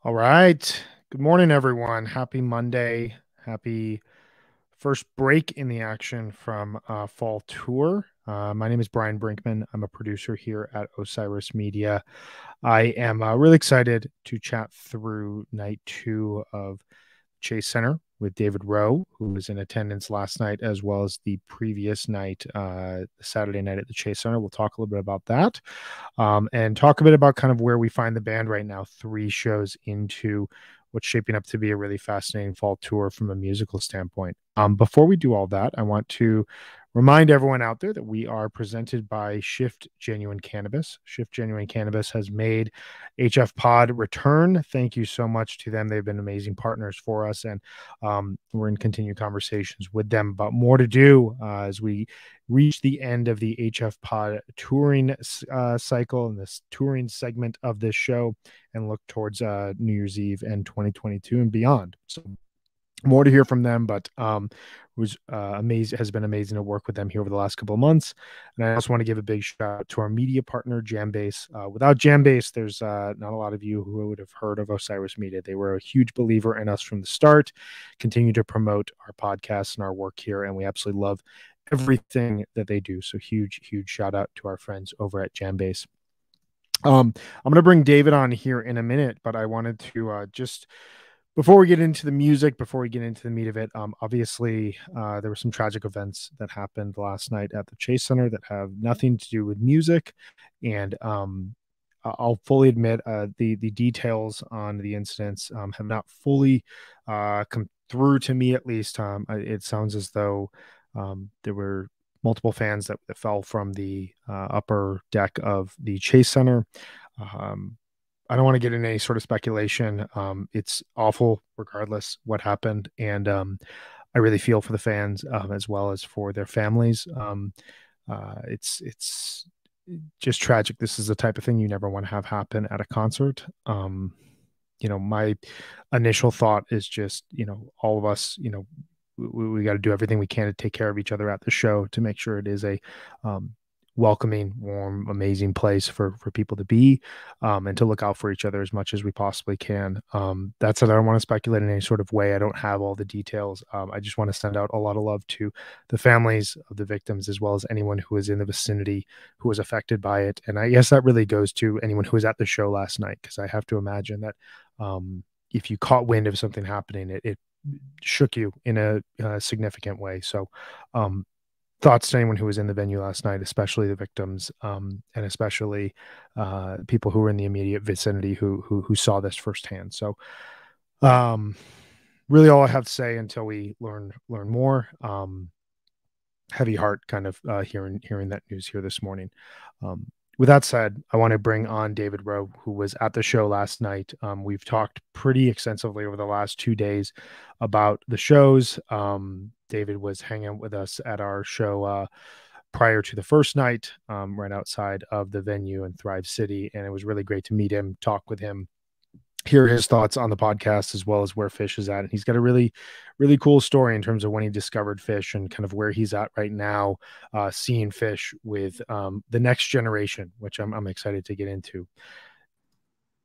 All right. Good morning, everyone. Happy Monday. Happy first break in the action from Fall Tour. My name is Brian Brinkman. I'm a producer here at Osiris Media. I am really excited to chat through night two of Chase Center with David Rowe, who was in attendance last night, as well as the previous night, Saturday night at the Chase Center. We'll talk a little bit about that and talk a bit about kind of where we find the band right now, three shows into what's shaping up to be a really fascinating fall tour from a musical standpoint. Before we do all that, I want to remind everyone out there that we are presented by Shift Genuine Cannabis. Shift Genuine Cannabis has made HFPod return. Thank you so much to them. They've been amazing partners for us, and we're in continued conversations with them. But more to do as we reach the end of the HFPod touring cycle and this touring segment of this show and look towards New Year's Eve and 2022 and beyond. So more to hear from them, but was amazing, has been amazing to work with them here over the last couple of months. And I also want to give a big shout out to our media partner, Jambase. Without Jambase, there's not a lot of you who would have heard of Osiris Media. They were a huge believer in us from the start, continue to promote our podcasts and our work here, and we absolutely love everything that they do. So huge shout out to our friends over at Jambase. I'm going to bring David on here in a minute, but I wanted to just before we get into the music, before we get into the meat of it, obviously there were some tragic events that happened last night at the Chase Center that have nothing to do with music, and I'll fully admit the details on the incidents have not fully come through to me. At least it sounds as though there were multiple fans that fell from the upper deck of the Chase Center. I don't want to get into any sort of speculation. It's awful regardless what happened. And I really feel for the fans as well as for their families. It's just tragic. This is the type of thing you never want to have happen at a concert. My initial thought is just, all of us, we got to do everything we can to take care of each other at the show to make sure it is a welcoming, warm, amazing place for people to be and to look out for each other as much as we possibly can. That's it. I don't want to speculate in any sort of way. I don't have all the details. I just want to send out a lot of love to the families of the victims, as well as anyone who was in the vicinity who was affected by it. And I guess that really goes to anyone who was at the show last night, because I have to imagine that if you caught wind of something happening, it shook you in a significant way. So thoughts to anyone who was in the venue last night, especially the victims, and especially people who were in the immediate vicinity who saw this firsthand. So really all I have to say until we learn more. Heavy heart kind of hearing that news here this morning. With that said, I want to bring on David Rowe, who was at the show last night. We've talked pretty extensively over the last 2 days about the shows. David was hanging with us at our show prior to the first night, right outside of the venue in Thrive City. And it was really great to meet him, talk with him, hear his thoughts on the podcast, as well as where Fish is at. And he's got a really cool story in terms of when he discovered Fish and kind of where he's at right now, seeing Fish with the next generation, which I'm excited to get into.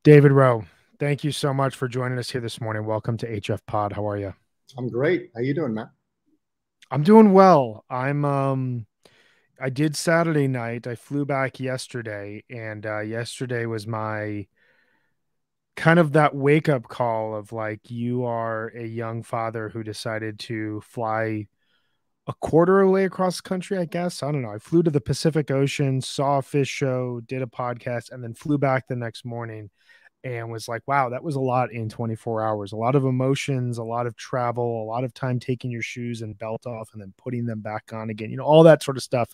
David Rowe, thank you so much for joining us here this morning. Welcome to HFPod. How are you? I'm great. How you doing, Matt? I'm doing well. I did Saturday night. I flew back yesterday, and yesterday was my kind of that wake up call of like, you are a young father who decided to fly a quarter away across the country, I guess. I don't know. I flew to the Pacific Ocean, saw a fish show, did a podcast, and then flew back the next morning and was like, wow, that was a lot in 24 hours. A lot of emotions, a lot of travel, a lot of time taking your shoes and belt off and then putting them back on again. All that sort of stuff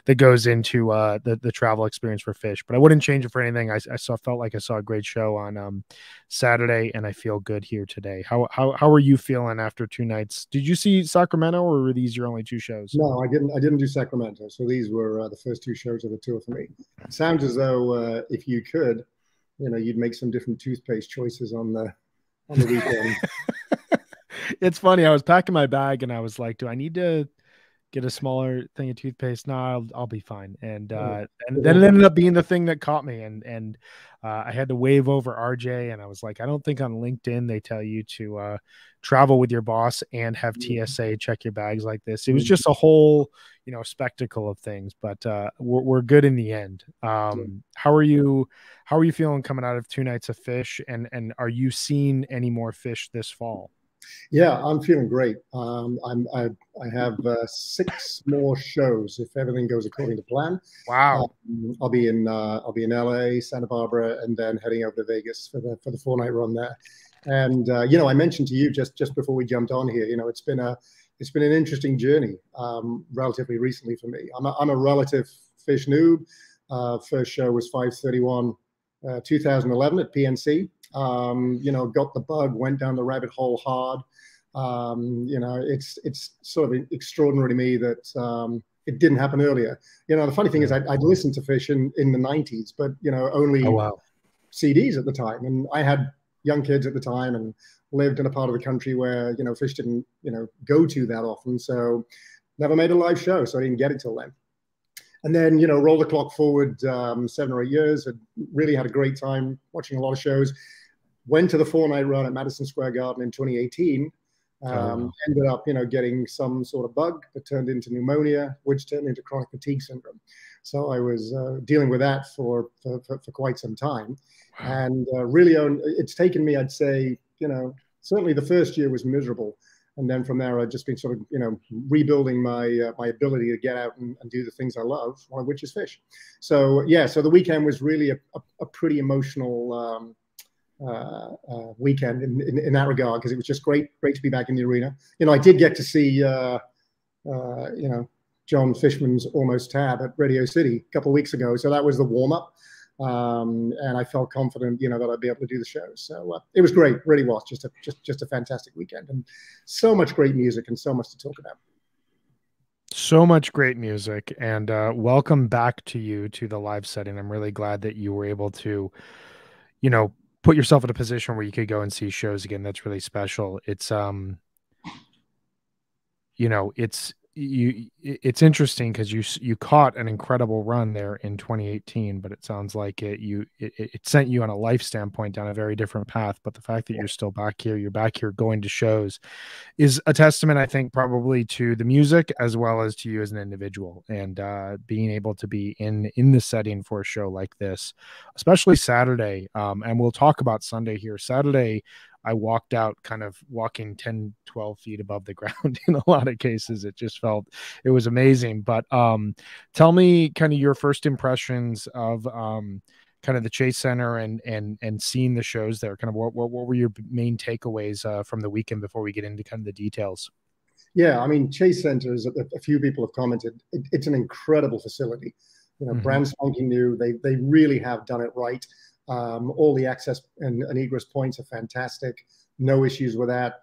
that goes into the travel experience for Fish. But I wouldn't change it for anything. I felt like I saw a great show on Saturday, and I feel good here today. How are you feeling after 2 nights? Did you see Sacramento, or were these your only 2 shows? No, I didn't do Sacramento. So these were the first 2 shows of the tour for me. It sounds as though if you could, you'd make some different toothpaste choices on the weekend. It's funny. I was packing my bag and I was like, do I need to get a smaller thing of toothpaste. No, I'll be fine. And then it Well, ended up being the thing that caught me, and I had to wave over RJ, and I was like, I don't think on LinkedIn they tell you to travel with your boss and have TSA check your bags like this. It was just a whole spectacle of things, but we're good in the end. How are you? How are you feeling coming out of 2 nights of fish, and are you seeing any more fish this fall? Yeah, I'm feeling great. I have 6 more shows if everything goes according to plan. Wow. I'll be in LA, Santa Barbara, and then heading over to Vegas for the 4 night run there. And I mentioned to you just before we jumped on here, it's been an interesting journey relatively recently for me. I'm a relative fish noob. First show was 531 2011 at PNC. Got the bug, went down the rabbit hole hard. It's sort of extraordinary to me that it didn't happen earlier. The funny thing is I'd listened to fish in the 90s, but Oh, only wow. CDs at the time, and I had young kids at the time and lived in a part of the country where fish didn't go to that often, so never made a live show, so I didn't get it till then. And then, roll the clock forward 7 or 8 years. I really had a great time watching a lot of shows. Went to the 4 night run at Madison Square Garden in 2018. Oh, wow. Ended up, getting some sort of bug that turned into pneumonia, which turned into chronic fatigue syndrome. So I was dealing with that for quite some time. Wow. And really, it's taken me, I'd say, certainly the first year was miserable. And then from there, I've just been sort of, rebuilding my ability to get out and do the things I love, one of which is fish. So yeah, so the weekend was really a pretty emotional weekend in that regard, because it was just great to be back in the arena. I did get to see John Fishman's Almost Tab at Radio City a couple of weeks ago, so that was the warm up. And I felt confident, that I'd be able to do the show. So it was great, really was just a fantastic weekend, and so much great music and so much to talk about. So much great music, and welcome back to you to the live setting. I'm really glad that you were able to, you know, put yourself in a position where you could go and see shows again. That's really special. It's interesting because you caught an incredible run there in 2018, but it sounds like it sent you on a life standpoint down a very different path. But the fact that you're still back here, you're back here going to shows, is a testament, I think, probably to the music as well as to you as an individual, and being able to be in the setting for a show like this, especially Saturday. And we'll talk about Sunday here. Saturday, I walked out kind of walking 10, 12 feet above the ground in a lot of cases. It was amazing. But tell me kind of your first impressions of kind of the Chase Center and seeing the shows there. Kind of what were your main takeaways from the weekend before we get into kind of the details? Yeah, I mean, Chase Center, is a few people have commented, it's an incredible facility. Mm-hmm. Brand spanking new. They really have done it right. All the access and egress points are fantastic. No issues with that.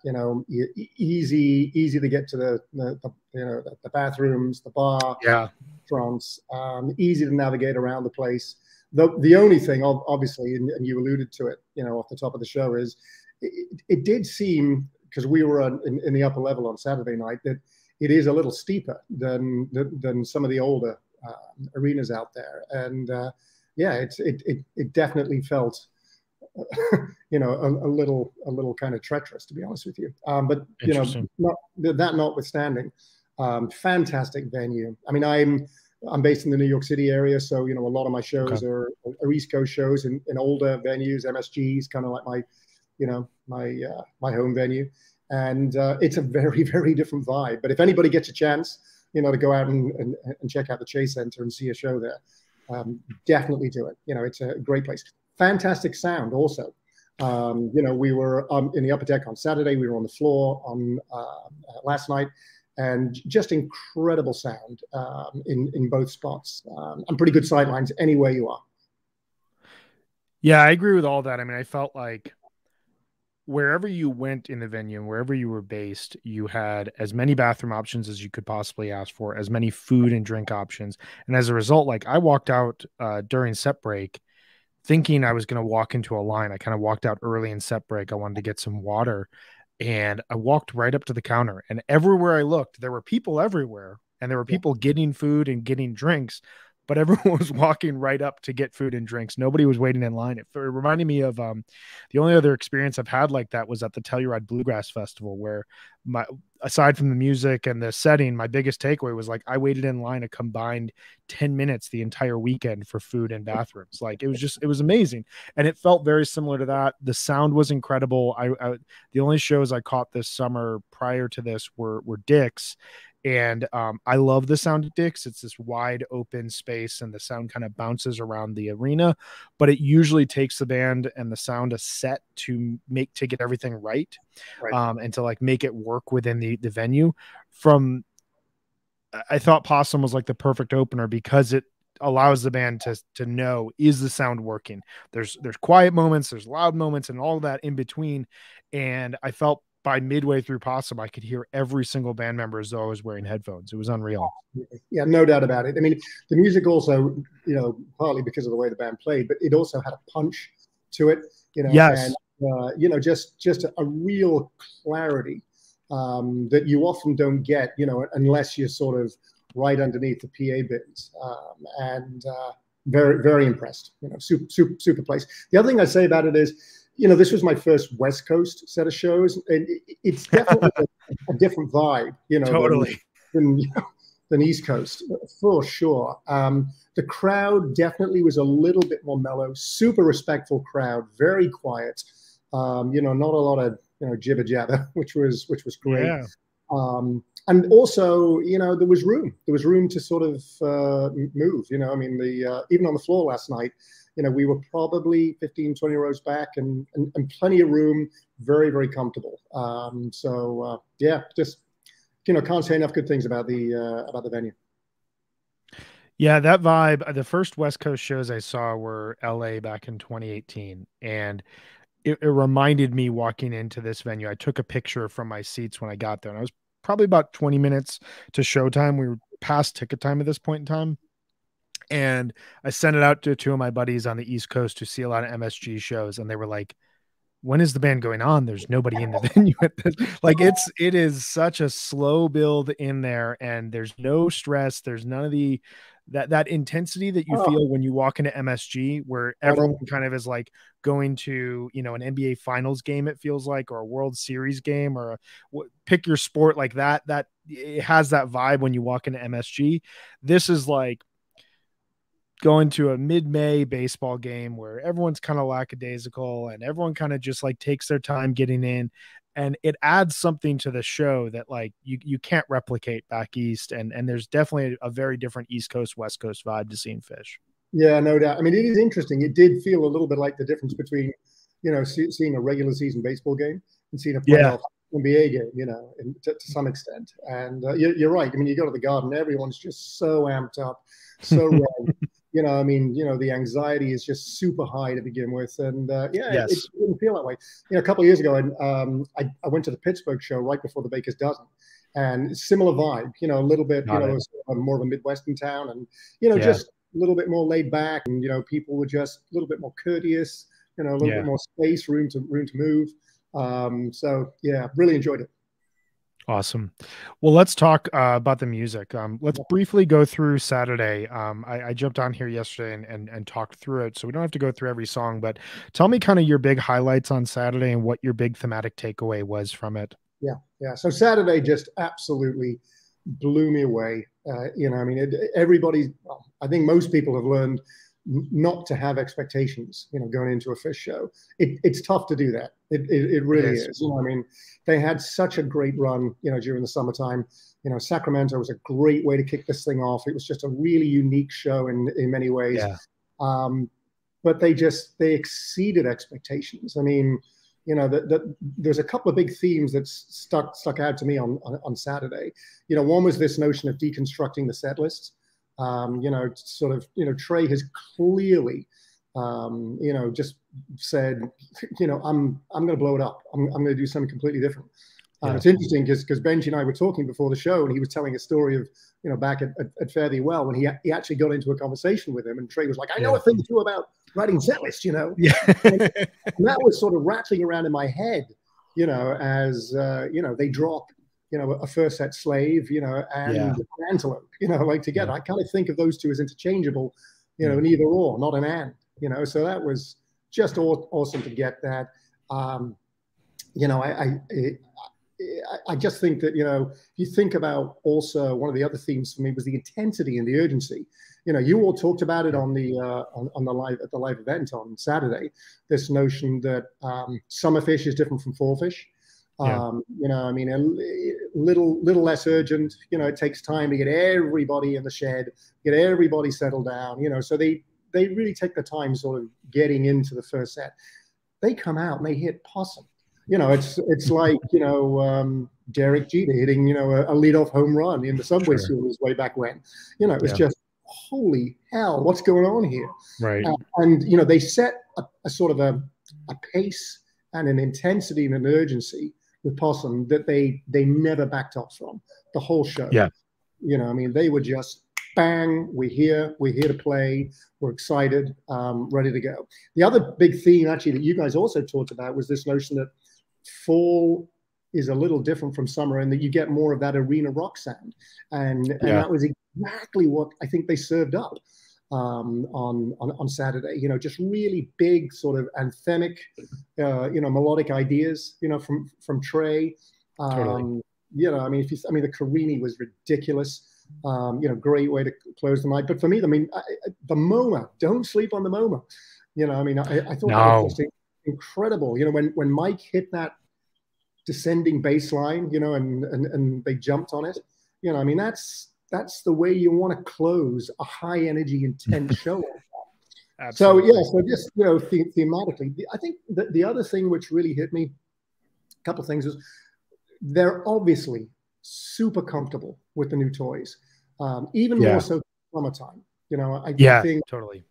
Easy to get to the bathrooms, the bar, Yeah. restaurants. Easy to navigate around the place. The only thing, obviously, and you alluded to it, off the top of the show, is it did seem, because we were in the upper level on Saturday night, that it is a little steeper than some of the older arenas out there, and yeah, it definitely felt a little kind of treacherous, to be honest with you. But Interesting. that notwithstanding, fantastic venue. I mean, I'm based in the New York City area, so a lot of my shows Okay. are East Coast shows in older venues, MSGs, kind of like my home venue, and it's a very, very different vibe. But if anybody gets a chance, to go out and check out the Chase Center and see a show there, definitely do it. It's a great place. Fantastic sound also. We were in the upper deck on Saturday. We were on the floor on last night, and just incredible sound in both spots, and pretty good sightlines anywhere you are. Yeah, I agree with all that. I mean, I felt like wherever you went in the venue and wherever you were based, you had as many bathroom options as you could possibly ask for, as many food and drink options. And as a result, like I walked out during set break thinking I was going to walk into a line. I kind of walked out early in set break. I wanted to get some water, and I walked right up to the counter, and everywhere I looked, there were people everywhere, and there were Yeah. people getting food and getting drinks, but everyone was walking right up to get food and drinks. Nobody was waiting in line. It reminded me of the only other experience I've had like that was at the Telluride Bluegrass Festival, where my aside from the music and the setting, my biggest takeaway was like I waited in line a combined 10 minutes the entire weekend for food and bathrooms. Like it was amazing. And it felt very similar to that. The sound was incredible. The only shows I caught this summer prior to this were Dick's, and I love the sound of Dick's. It's this wide open space and the sound kind of bounces around the arena, but it usually takes the band and the sound a set to get everything right, Right. and to like make it work within the venue. From I thought Possum was like the perfect opener because it allows the band to know, is the sound working. There's quiet moments, there's loud moments, and all that in between. And I felt by midway through Possum, I could hear every single band member as though I was wearing headphones. It was unreal. Yeah, no doubt about it. I mean, the music also, partly because of the way the band played, but it also had a punch to it, Yes. and just a real clarity that you often don't get, unless you're sort of right underneath the PA bins. And very, very impressed. Super place. The other thing I'd say about it is, this was my first West Coast set of shows, and it's definitely a different vibe, Totally. than East Coast, for sure. The crowd definitely was a little bit more mellow, super respectful crowd, very quiet. Not a lot of jibber jabber, which was great. Yeah. And also, there was room. There was room to sort of move. I mean, even on the floor last night, we were probably 15, 20 rows back, and plenty of room, very, very comfortable. Yeah, just can't say enough good things about the venue. Yeah, that vibe. The first West Coast shows I saw were LA back in 2018. And it reminded me walking into this venue. I took a picture from my seats when I got there, and I was probably about 20 minutes to showtime. We were past ticket time at this point in time. And I sent it out to two of my buddies on the East Coast who see a lot of MSG shows. And they were like, when is the band going on? There's nobody in the venue at this. Like it is such a slow build in there, and there's no stress. There's none of that intensity that you feel when you walk into MSG, where everyone kind of is like going to, an NBA finals game, it feels like, or a World Series game, or pick your sport like that. That it has that vibe when you walk into MSG. This is like going to a mid-May baseball game where everyone's kind of lackadaisical and everyone kind of just like takes their time getting in, and it adds something to the show that like you can't replicate back east, and there's definitely a very different East Coast West Coast vibe to seeing Phish. Yeah, no doubt. I mean, it is interesting. It did feel a little bit like the difference between seeing a regular season baseball game and seeing a playoff NBA game, to some extent. And you're right. I mean, you go to the Garden, everyone's just so amped up, so red. I mean, the anxiety is just super high to begin with. And it didn't feel that way. A couple of years ago, I went to the Pittsburgh show right before the Baker's Dozen, and similar vibe, a little bit, more of a Midwestern town, and, just a little bit more laid back, and, people were just a little bit more courteous, a little bit more space, room to move. So yeah, really enjoyed it. Awesome. Well, let's talk about the music. Let's briefly go through Saturday. I jumped on here yesterday and talked through it, so we don't have to go through every song, but tell me kind of your big highlights on Saturday and what your big thematic takeaway was from it. Yeah. So Saturday just absolutely blew me away. I mean, I think most people have learned not to have expectations, going into a Phish show. It's tough to do that. It really is. I mean, they had such a great run, during the summertime. Sacramento was a great way to kick this thing off. It was just a really unique show in many ways. Yeah. But they exceeded expectations. I mean, there's a couple of big themes that stuck out to me on Saturday. One was this notion of deconstructing the set lists. Trey has clearly, just said, I'm going to blow it up. I'm going to do something completely different. It's interesting because Benji and I were talking before the show, and he was telling a story of, back at Fare Thee Well, when he actually got into a conversation with him, and Trey was like, I know a thing or two about writing set lists, and that was sort of rattling around in my head, as, they drop a first set slave, Yeah. and an antelope, like together. Yeah. I kind of think of those two as interchangeable, Mm. an either or, not an and, so that was just awesome to get that. You know, I just think that, if you think about also one of the other themes for me was the intensity and the urgency. You all talked about it Yeah. on the live event on Saturday. This notion that summer fish is different from fall fish. Yeah. I mean, a little less urgent. It takes time to get everybody in the shed, get everybody settled down. So they really take the time sort of getting into the first set. They come out and they hit possum. It's like Derek Jeter hitting a leadoff home run in the Subway Sure. Series way back when. It was Yeah. just holy hell, what's going on here? Right. And they set a sort of a pace and an intensity and an urgency with Possum that they never backed off from the whole show. Yeah. I mean, they were just bang, we're here to play, we're excited, ready to go. The other big theme actually that you guys also talked about was this notion that fall is a little different from summer and that you get more of that arena rock sound. And that was exactly what I think they served up on Saturday. Just really big sort of anthemic, melodic ideas, from Trey. Totally. I mean, the Carini was ridiculous. Great way to close the night. But for me, I mean, the MoMA, don't sleep on the MoMA. I thought that was just incredible. When Mike hit that descending bass line, and they jumped on it, I mean, that's the way you want to close a high energy, intense show. So just thematically, I think the other thing which really hit me, a couple of things, is they're obviously super comfortable with the new toys, even more so summertime. I think totally.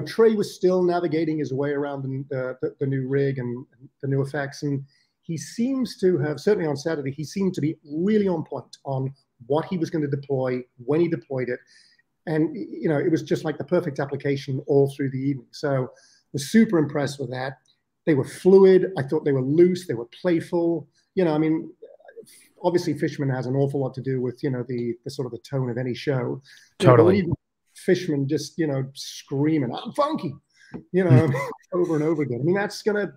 Trey was still navigating his way around the new rig and the new effects, and he seems to have, certainly on Saturday, he seemed to be really on point on what he was going to deploy, when he deployed it, and it was just like the perfect application all through the evening. So I was super impressed with that. They were fluid. I thought they were loose. They were playful. I mean, obviously Fishman has an awful lot to do with, the sort of the tone of any show. Totally. But Fishman just, screaming, I'm funky, over and over again. I mean, it's going to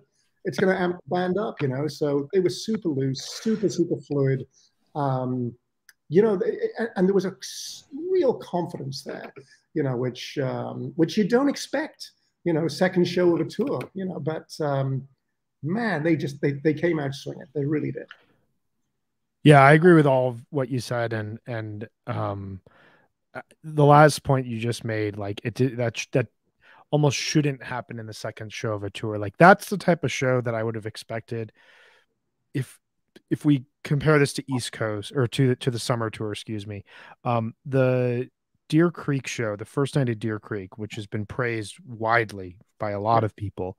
amp the band up, so they were super loose, super fluid. And there was a real confidence there, which you don't expect, second show of a tour, but man, they came out swinging. They really did. Yeah, I agree with all of what you said, and the last point you just made, like that almost shouldn't happen in the second show of a tour. Like that's the type of show that I would have expected if we compare this to East Coast or to the summer tour, excuse me. The Deer Creek show, the first night of Deer Creek, which has been praised widely by a lot of people,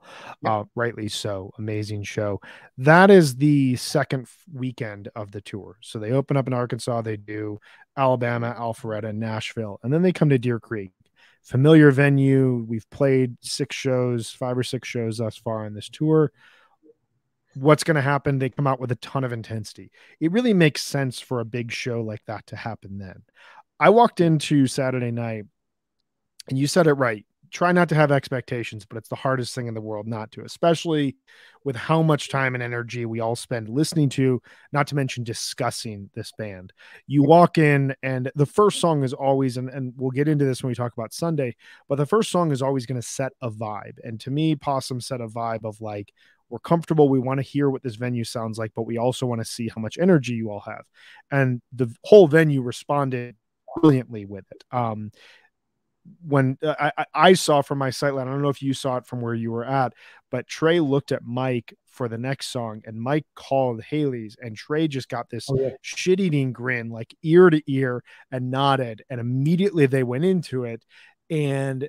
rightly so, amazing show. That is the second weekend of the tour. So they open up in Arkansas, they do Alabama, Alpharetta, Nashville, and then they come to Deer Creek. Familiar venue. We've played 5 or 6 shows thus far on this tour. What's going to happen? They come out with a ton of intensity. It really makes sense for a big show like that to happen then. I walked into Saturday night and you said it right. Try not to have expectations, but it's the hardest thing in the world not to, especially with how much time and energy we all spend listening to, not to mention discussing this band. You walk in and the first song is always, and we'll get into this when we talk about Sunday, but the first song is always going to set a vibe. And to me, Possum set a vibe of like, we're comfortable. We want to hear what this venue sounds like, but we also want to see how much energy you all have. And the whole venue responded brilliantly with it. When I saw from my sight line, I don't know if you saw it from where you were at, but Trey looked at Mike for the next song and Mike called Haley's and Trey just got this shit-eating grin, like ear to ear, and nodded. And immediately they went into it. And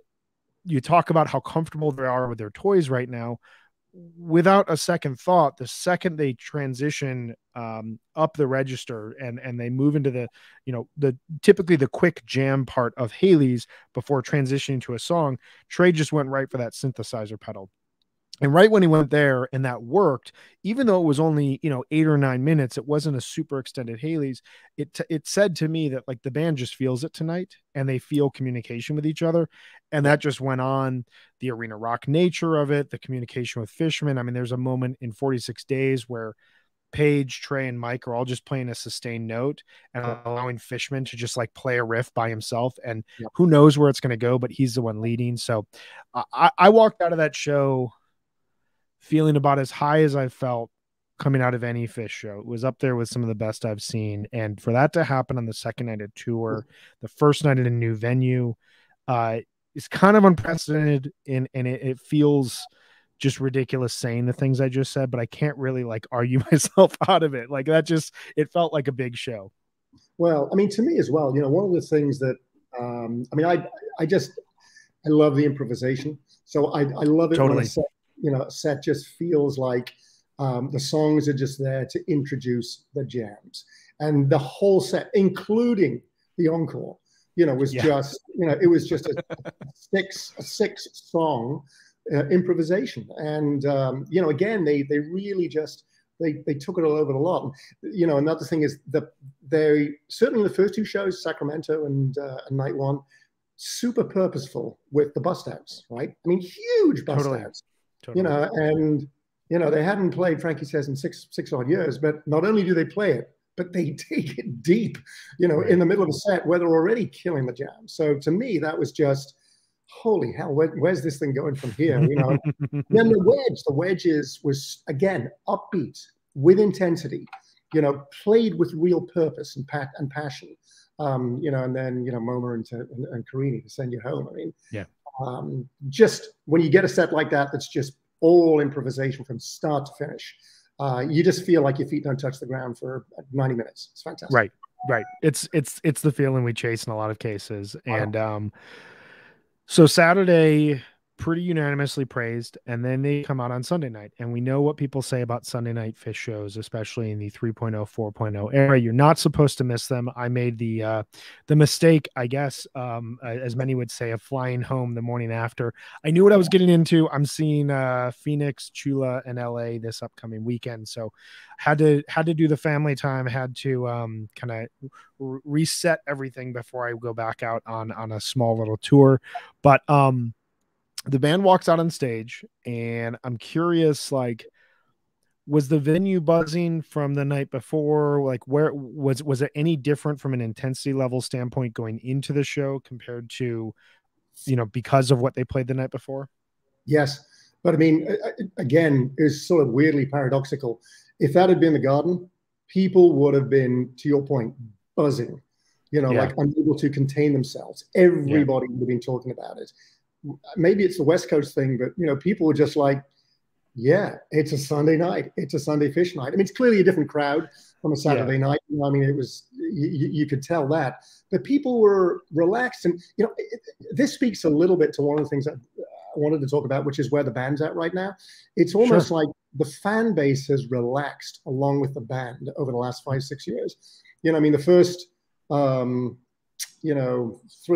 you talk about how comfortable they are with their toys right now. Without a second thought, the second they transition up the register and they move into the typically the quick jam part of Haley's before transitioning to a song, Trey just went right for that synthesizer pedal. And right when he went there and that worked, even though it was only, 8 or 9 minutes, it wasn't a super extended Haley's. It said to me that like the band just feels it tonight and they feel communication with each other. And Yeah. that just went on, the arena rock nature of it, the communication with Fishman. I mean, there's a moment in 46 Days where Paige, Trey, and Mike are all just playing a sustained note and allowing Fishman to just like play a riff by himself. And Yeah. who knows where it's going to go, but he's the one leading. So I walked out of that show feeling about as high as I felt coming out of any Fish show. It was up there with some of the best I've seen. And for that to happen on the second night of tour, the first night at a new venue, is kind of unprecedented, and it feels just ridiculous saying the things I just said, but I can't really like argue myself out of it. Like that just, it felt like a big show. Well, I mean, to me as well, one of the things that, I mean, I love the improvisation. So I love it when Totally. a set just feels like the songs are just there to introduce the jams, and the whole set, including the encore, was Yeah, just, it was just a six song improvisation, and again, they really just they took it all over the lot. And, another thing is that they certainly the first two shows, Sacramento and Night One, super purposeful with the bust outs, right? I mean, huge bust totally. outs, Totally. and they hadn't played Frankie Says in six odd years, but not only do they play it, but they take it deep, Right. in the middle of a set where they're already killing the jam. So to me, that was just holy hell. Where's this thing going from here? Then the wedges was again upbeat with intensity, played with real purpose and passion. And then Moma and Carini to Send You Home. I mean, Yeah. just when you get a set like that, that's just all improvisation from start to finish. You just feel like your feet don't touch the ground for 90 minutes. It's fantastic. Right. Right. It's the feeling we chase in a lot of cases. And so Saturday, pretty unanimously praised, and then they come out on Sunday night. And we know what people say about Sunday night Fish shows, especially in the 3.0, 4.0 era. You're not supposed to miss them. I made the mistake, I guess, as many would say, of flying home the morning after. I knew what I was getting into. I'm seeing Phoenix, Chula, and LA this upcoming weekend. So had to do the family time, had to kind of reset everything before I go back out on a small little tour. But the band walks out on stage, and I'm curious, like, was the venue buzzing from the night before? Like, where was it any different from an intensity level standpoint going into the show compared to, because of what they played the night before? Yes. But I mean, again, it's sort of weirdly paradoxical. If that had been the Garden, people would have been, to your point, buzzing, Yeah. like unable to contain themselves. Yeah. Everybody would have been talking about it. Maybe it's the West Coast thing, but, people were just like, yeah, it's a Sunday night. It's a Sunday Fish night. I mean, it's clearly a different crowd from a Yeah. Saturday night. I mean, it was, you could tell that. But people were relaxed. And, this speaks a little bit to one of the things that I wanted to talk about, which is where the band's at right now. It's Sure. almost like the fan base has relaxed along with the band over the last 5-6 years. I mean, the first, 3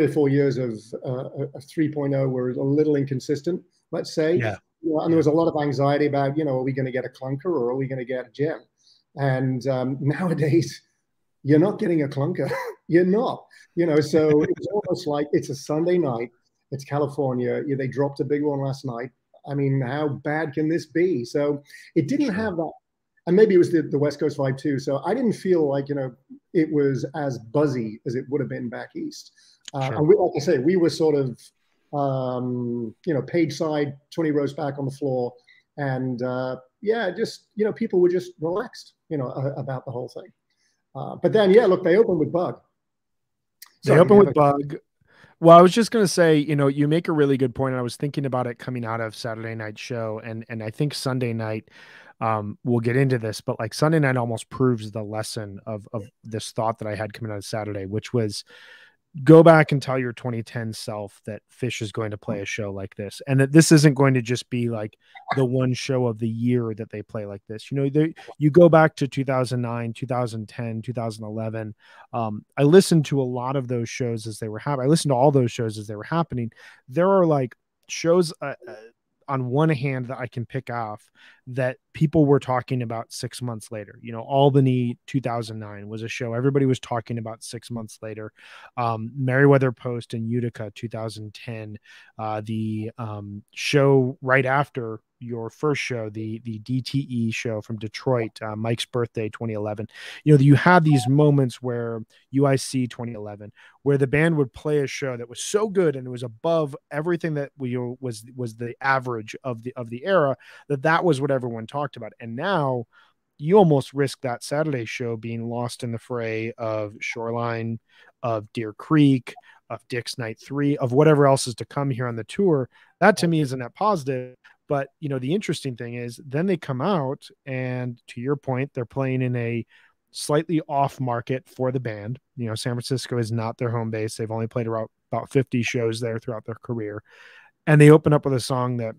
or 4 years of 3.0 were a little inconsistent, let's say. Yeah. And there was a lot of anxiety about, are we going to get a clunker or are we going to get a gem? And nowadays, you're not getting a clunker. You're not, so it's almost like it's a Sunday night. It's California. They dropped a big one last night. I mean, how bad can this be? So it didn't have that. And maybe it was the West Coast vibe too. So I didn't feel like, it was as buzzy as it would have been back east. Sure. And like I say, we were sort of, page side, 20 rows back on the floor. And just, people were just relaxed, about the whole thing. But then, look, they opened with Bug. They Sorry, open with Bug. Well, I was just going to say, you make a really good point. I was thinking about it coming out of Saturday night show, and I think Sunday night, we'll get into this, but like Sunday night almost proves the lesson of this thought that I had coming out of Saturday, which was go back and tell your 2010 self that Fish is going to play a show like this, and that this isn't going to just be like the one show of the year that they play like this. You go back to 2009, 2010, 2011. I listened to a lot of those shows as they were happening. I listened to all those shows as they were happening. There are like shows, on one hand that I can pick off that people were talking about 6 months later. Albany 2009 was a show everybody was talking about 6 months later. Meriwether Post and Utica 2010, the show right after your first show, the DTE show from Detroit, Mike's birthday 2011. You have these moments where UIC 2011, where the band would play a show that was so good and it was above everything that was the average of the era, that was what everyone talked about. And now you almost risk that Saturday show being lost in the fray of Shoreline, of Deer Creek, of Dick's Night 3, of whatever else is to come here on the tour. That to me isn't that positive. But the interesting thing is then they come out, and to your point, they're playing in a slightly off market for the band. San Francisco is not their home base. They've only played about 50 shows there throughout their career. And they open up with a song that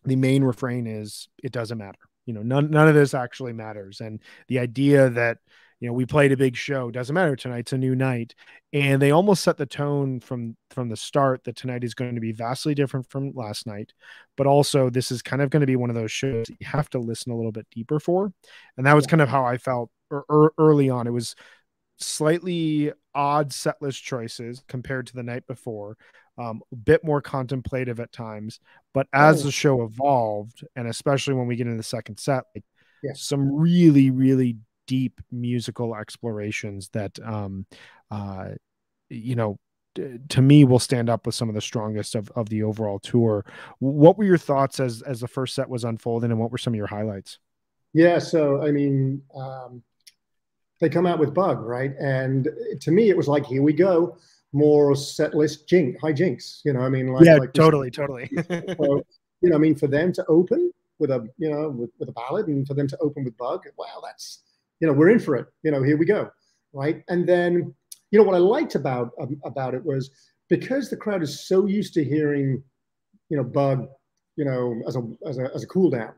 the main refrain is, it doesn't matter. None of this actually matters. And the idea that, we played a big show, doesn't matter. Tonight's a new night. And they almost set the tone from the start that tonight is going to be vastly different from last night. But also this is kind of going to be one of those shows that you have to listen a little bit deeper for. And that was kind of how I felt early on. It was slightly odd set list choices compared to the night before, a bit more contemplative at times. But as the show evolved, and especially when we get into the second set, some really, really deep musical explorations that, to me will stand up with some of the strongest of the overall tour. What were your thoughts as the first set was unfolding, and what were some of your highlights? Yeah. So, I mean, they come out with Bug, right? And to me, it was like, here we go, more set list hijinks. I mean, like totally. So, I mean, for them to open with a with a ballad, and for them to open with Bug, wow, that's we're in for it. Here we go, right? And then what I liked about it was, because the crowd is so used to hearing Bug as a cool down,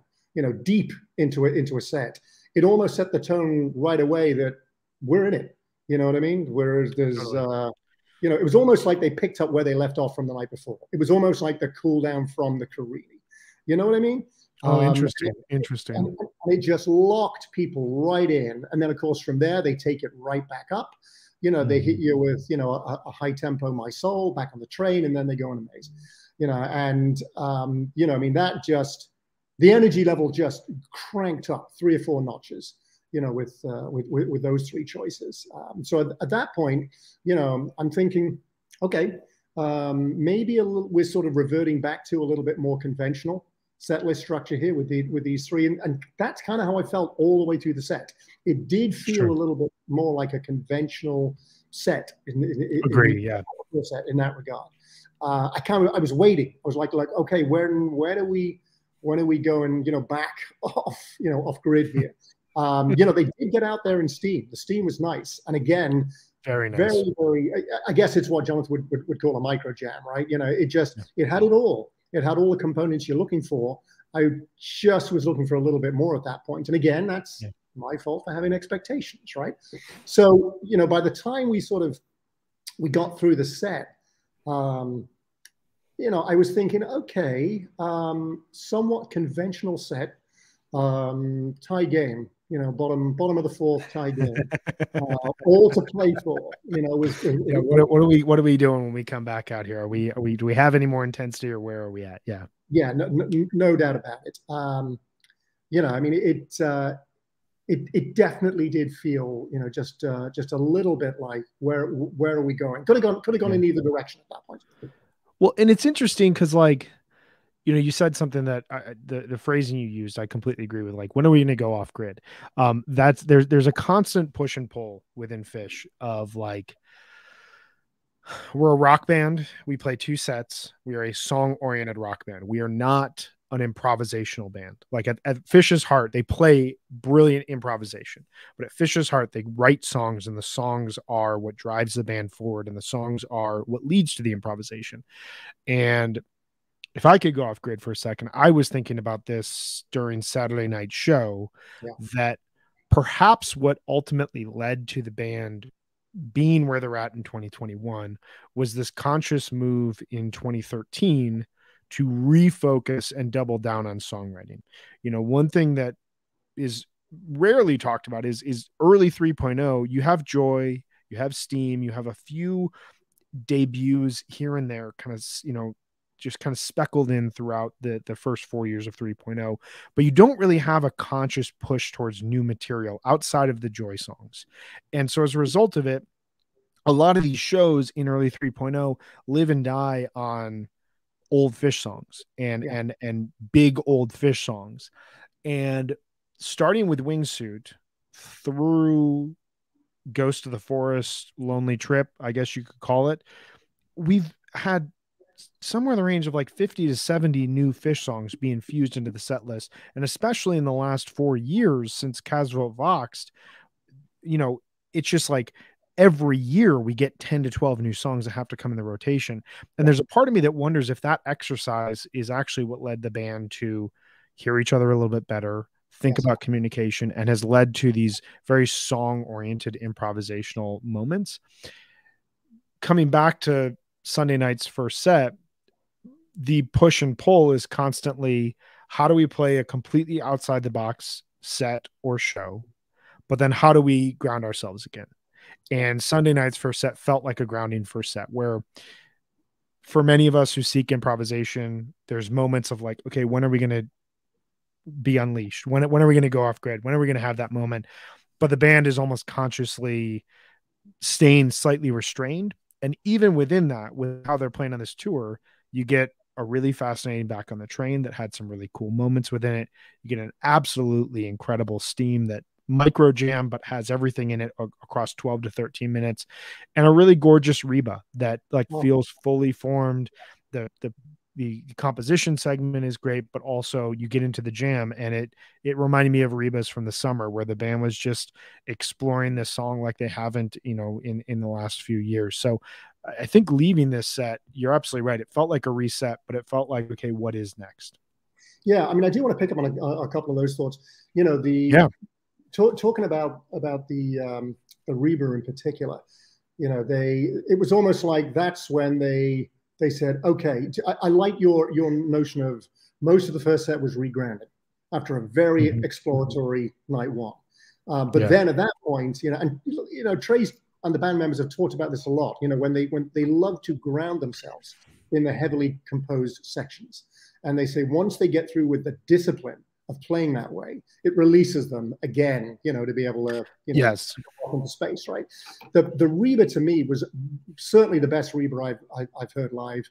deep into a set. It almost set the tone right away that we're in it. You know what I mean? Whereas there's, it was almost like they picked up where they left off from the night before. It was almost like the cool down from the Carini. You know what I mean? Oh, interesting. And it just locked people right in. And then, of course, from there, they take it right back up. They hit you with, a high tempo, My Soul, Back on the Train, and then they go on Amaze. I mean, that just, the energy level just cranked up 3 or 4 notches, with those 3 choices. So at that point, I'm thinking, okay, maybe we're sort of reverting back to a little bit more conventional set list structure here with these 3, and that's kind of how I felt all the way through the set. It did feel a little bit more like a conventional set. Agree, yeah. Set in that regard. I was waiting. I was like, okay, when are we going, back off grid here? They did get out there in steam. The steam was nice, and again, very nice. Very. I guess it's what Jonathan would call a micro jam, right? It had it all. It had all the components you're looking for. I just was looking for a little bit more at that point. And again, that's my fault for having expectations, right? So, by the time we got through the set, I was thinking, okay, somewhat conventional set, tie game, bottom of the 4th tie game, all to play for. What are we doing when we come back out here? Do we have any more intensity, or where are we at? Yeah. Yeah, no doubt about it. I mean, it definitely did feel, just a little bit like, where are we going? Could have gone in either direction at that point. Well, and it's interesting because, you said something that the phrasing you used, I completely agree with. Like, when are we going to go off grid? There's a constant push and pull within Phish of like, we're a rock band. We play 2 sets. We are a song oriented rock band. We are not an improvisational band. Like at Phish's heart, they play brilliant improvisation, but at Phish's heart, they write songs, and the songs are what drives the band forward, and the songs are what leads to the improvisation. And if I could go off grid for a second, I was thinking about this during Saturday night show, that perhaps what ultimately led to the band being where they're at in 2021 was this conscious move in 2013 to refocus and double down on songwriting. One thing that is rarely talked about is early 3.0. You have Joy, you have Steam, you have a few debuts here and there, kind of, just kind of speckled in throughout the first 4 years of 3.0, but you don't really have a conscious push towards new material outside of the Joy songs. And so as a result of it, a lot of these shows in early 3.0 live and die on old Fish songs and Yeah. and big old Fish songs. And starting with Wingsuit through Ghost of the Forest, Lonely Trip, I guess you could call it, we've had somewhere in the range of like 50 to 70 new Fish songs being fused into the set list. And especially in the last 4 years since Casvo Voxed, it's just like every year we get 10 to 12 new songs that have to come in the rotation. And there's a part of me that wonders if that exercise is actually what led the band to hear each other a little bit better, think Yes. about communication, and has led to these very song oriented improvisational moments. Coming back to Sunday night's first set, the push and pull is constantly, how do we play a completely outside the box set or show? But then how do we ground ourselves again? And Sunday night's first set felt like a grounding first set, where for many of us who seek improvisation, there's moments of like, okay, when are we going to be unleashed? When are we going to go off grid? When are we going to have that moment? But the band is almost consciously staying slightly restrained. And even within that, with how they're playing on this tour, you get a really fascinating Back on the Train that had some really cool moments within it. You get an absolutely incredible Steam that micro jam, but has everything in it across 12 to 13 minutes, and a really gorgeous Reba that like feels fully formed. The composition segment is great, but also you get into the jam, and it reminded me of Reba's from the summer, where the band was just exploring this song like they haven't, in the last few years. So I think leaving this set, you're absolutely right. It felt like a reset, but it felt like, okay, what is next? Yeah, I mean, I do want to pick up on a couple of those thoughts. Yeah. Talking about the Reba in particular. It was almost like that's when they said, okay, I like your notion of most of the first set was regrounded after a very exploratory night one. But then at that point, Trace and the band members have talked about this a lot. When they love to ground themselves in the heavily composed sections, and they say once they get through with the discipline of playing that way, it releases them again, to be able to, yes, walk into space, right? The Reba to me was certainly the best Reba I've heard live.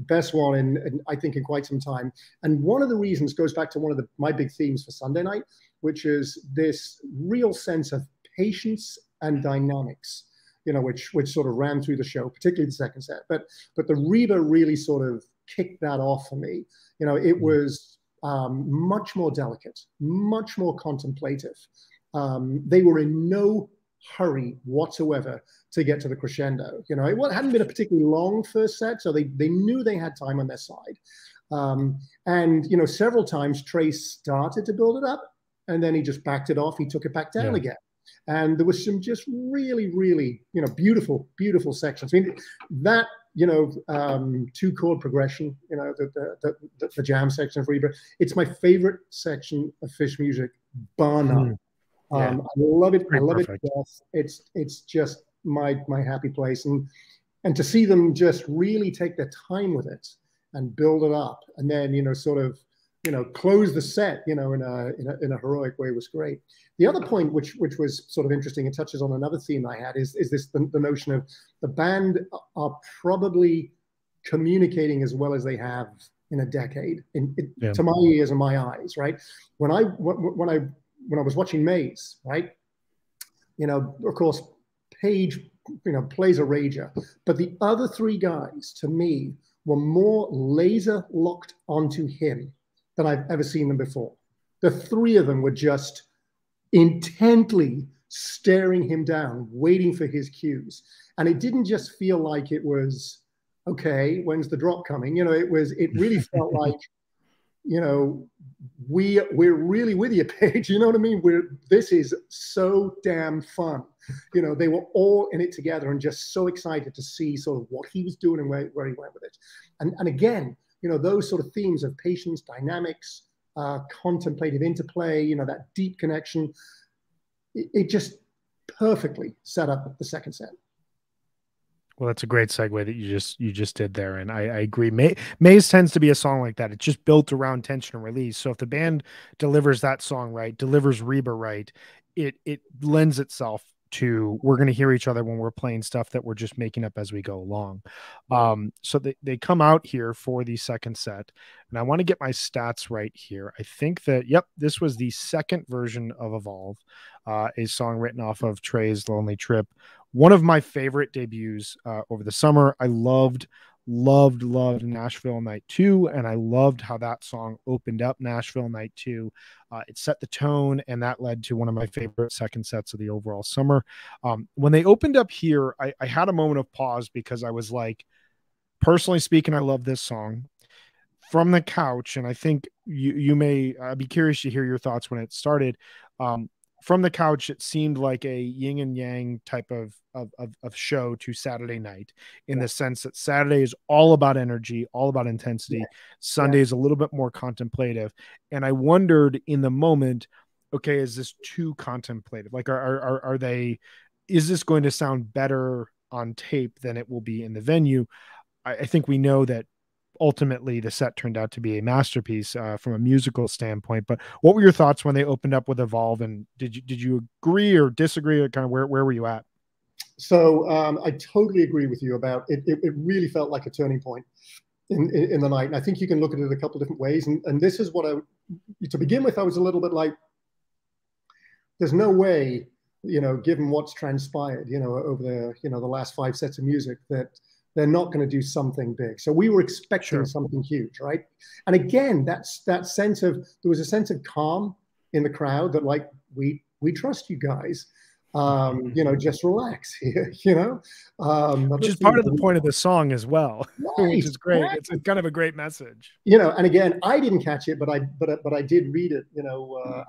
Best one in I think in quite some time. And one of the reasons goes back to one of my big themes for Sunday night, which is this real sense of patience and dynamics, which sort of ran through the show, particularly the second set. But the Reba really sort of kicked that off for me. It was much more delicate, much more contemplative. They were in no hurry whatsoever to get to the crescendo. It hadn't been a particularly long first set, so they knew they had time on their side. And several times Trace started to build it up, and then he just backed it off. He took it back down again. And there was some just really, really, beautiful, beautiful sections. I mean, that, two chord progression, the jam section of Reba, it's my favorite section of Fish music, bar none. I love it. I love it. It's just my happy place. And to see them just really take their time with it and build it up, and then, sort of, close the set, in a heroic way was great. The other point, which was sort of interesting and touches on another theme I had, is this the notion of the band are probably communicating as well as they have in a decade, to my ears and my eyes, right? When I was watching Maze, right, of course, Page, plays a rager, but the other three guys, to me, were more laser locked onto him than I've ever seen them before. The three of them were just intently staring him down, waiting for his cues. And it didn't just feel like it was, okay, when's the drop coming? It really felt like, we're really with you, Paige. You know what I mean? This is so damn fun. They were all in it together and just so excited to see sort of what he was doing and where he went with it. And again, those sort of themes of patience, dynamics, contemplative interplay, that deep connection. It just perfectly set up the second set. Well, that's a great segue that you just did there, and I agree. Maze tends to be a song like that. It's just built around tension and release. So if the band delivers that song right, delivers Reba right, it lends itself to we're going to hear each other when we're playing stuff that we're just making up as we go along. Right. So they come out here for the second set, and I want to get my stats right here. I think that yep, this was the second version of Evolve, a song written off of Trey's Lonely Trip, one of my favorite debuts over the summer. I loved Nashville Night 2, and I loved how that song opened up Nashville Night 2. It set the tone, and that led to one of my favorite second sets of the overall summer. When they opened up here, I had a moment of pause because I was like, personally speaking, I love this song from the couch, and I think you may I'd be curious to hear your thoughts when it started. Um, from the couch, it seemed like a yin and yang type of show to Saturday night, in Yeah. the sense that Saturday is all about energy, all about Yeah. intensity. Yeah. Sunday is a little bit more contemplative, and I wondered in the moment, okay, is this too contemplative? Like, are they? Is this going to sound better on tape than it will be in the venue? I think we know that ultimately the set turned out to be a masterpiece from a musical standpoint. But what were your thoughts when they opened up with Evolve? And did you agree or disagree? Or kind of where were you at? So I totally agree with you about it. It really felt like a turning point in the night. And I think you can look at it a couple of different ways. And this is what to begin with, I was a little bit like, there's no way, given what's transpired, over the last five sets of music, that they're not going to do something big. So we were expecting Sure. something huge, right? And again, that sense of there was a sense of calm in the crowd that like we trust you guys. Just relax here, Which is obviously, part of the point of the song as well, which right, is great. It's kind of a great message. and again, I didn't catch it, but I did read it,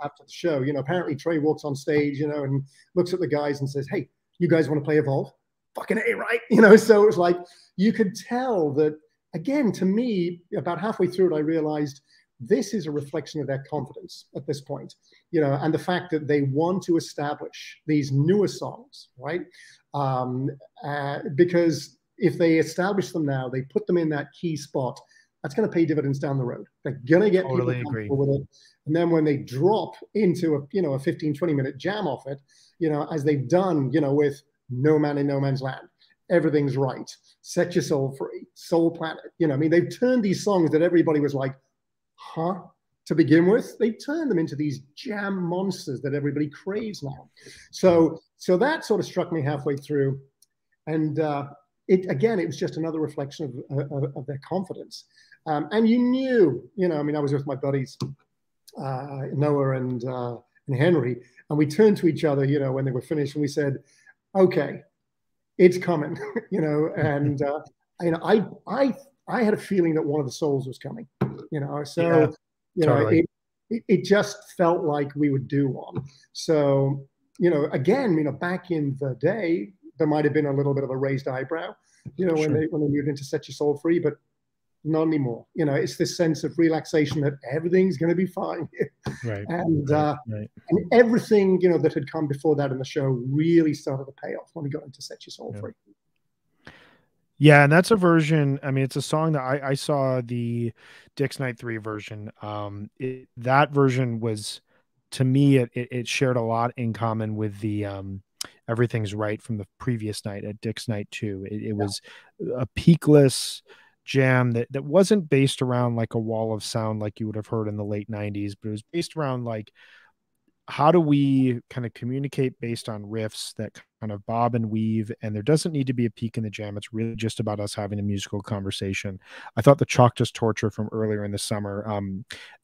after the show. Apparently Trey walks on stage, and looks at the guys and says, "Hey, you guys want to play Evolve? Fucking A, right?" So it was like you could tell that. Again, to me, about halfway through it, I realized this is a reflection of their confidence at this point, and the fact that they want to establish these newer songs, right? Because if they establish them now, they put them in that key spot, that's going to pay dividends down the road. They're going to get people Totally agree. comfortable with it. And then when they drop into a 15, 20-minute jam off it, as they've done, with No Man in No Man's Land, Everything's Right, Set Your Soul Free, Soul Planet, I mean, they've turned these songs that everybody was like, huh? To begin with, they turn them into these jam monsters that everybody craves now. So that sort of struck me halfway through. And it was just another reflection of their confidence. And you knew, I mean, I was with my buddies, Noah and Henry, and we turned to each other, when they were finished, and we said, "Okay, it's coming," and I had a feeling that one of the souls was coming, Yeah, so totally. it just felt like we would do one. So again, back in the day, there might have been a little bit of a raised eyebrow, when Sure. they moved into Set Your Soul Free, but not anymore. It's this sense of relaxation that everything's going to be fine, Right. and Right. Right. everything that had come before that in the show really started to pay off when we got into Set Your Soul Yeah. Free. Yeah, and that's a version. I mean, it's a song that I saw the Dick's Night 3 version. That version was, to me, it shared a lot in common with the Everything's Right from the previous night at Dick's Night 2. It was a peakless jam that wasn't based around like a wall of sound like you would have heard in the late 90s, but it was based around like how do we kind of communicate based on riffs that kind of bob and weave, and there doesn't need to be a peak in the jam. It's really just about us having a musical conversation. I thought the Chalktus Torture from earlier in the summer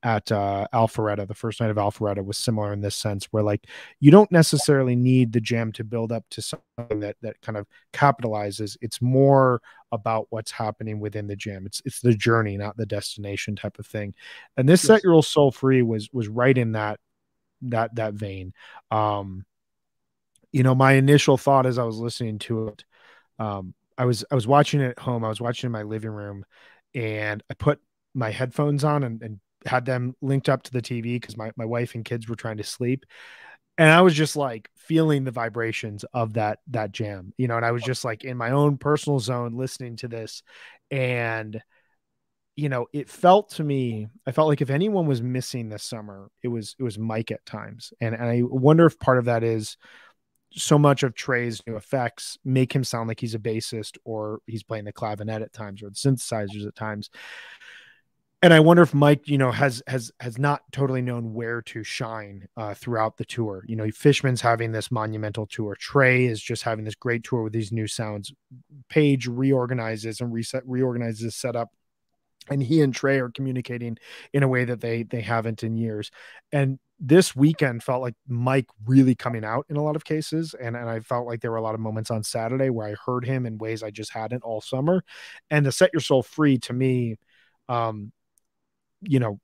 at Alpharetta, the first night of Alpharetta, was similar in this sense, where like you don't necessarily need the jam to build up to something that kind of capitalizes. It's more about what's happening within the jam. It's the journey, not the destination type of thing. And this Set Yes. Your Old Soul Free was right in that vein. Um, my initial thought as I was listening to it, I was watching it at home. I was watching in my living room, and I put my headphones on and had them linked up to the TV because my wife and kids were trying to sleep. And I was just like feeling the vibrations of that jam, and I was just like in my own personal zone listening to this. And it felt to me, I felt like if anyone was missing this summer, it was Mike at times. And I wonder if part of that is so much of Trey's new effects make him sound like he's a bassist, or he's playing the clavinet at times, or the synthesizers at times. And I wonder if Mike, has not totally known where to shine throughout the tour. Fishman's having this monumental tour. Trey is just having this great tour with these new sounds. Page reorganizes and reorganizes setup, and he and Trey are communicating in a way that they haven't in years. And this weekend felt like Mike really coming out in a lot of cases. And I felt like there were a lot of moments on Saturday where I heard him in ways I just hadn't all summer. And the Set Your Soul Free, to me, um,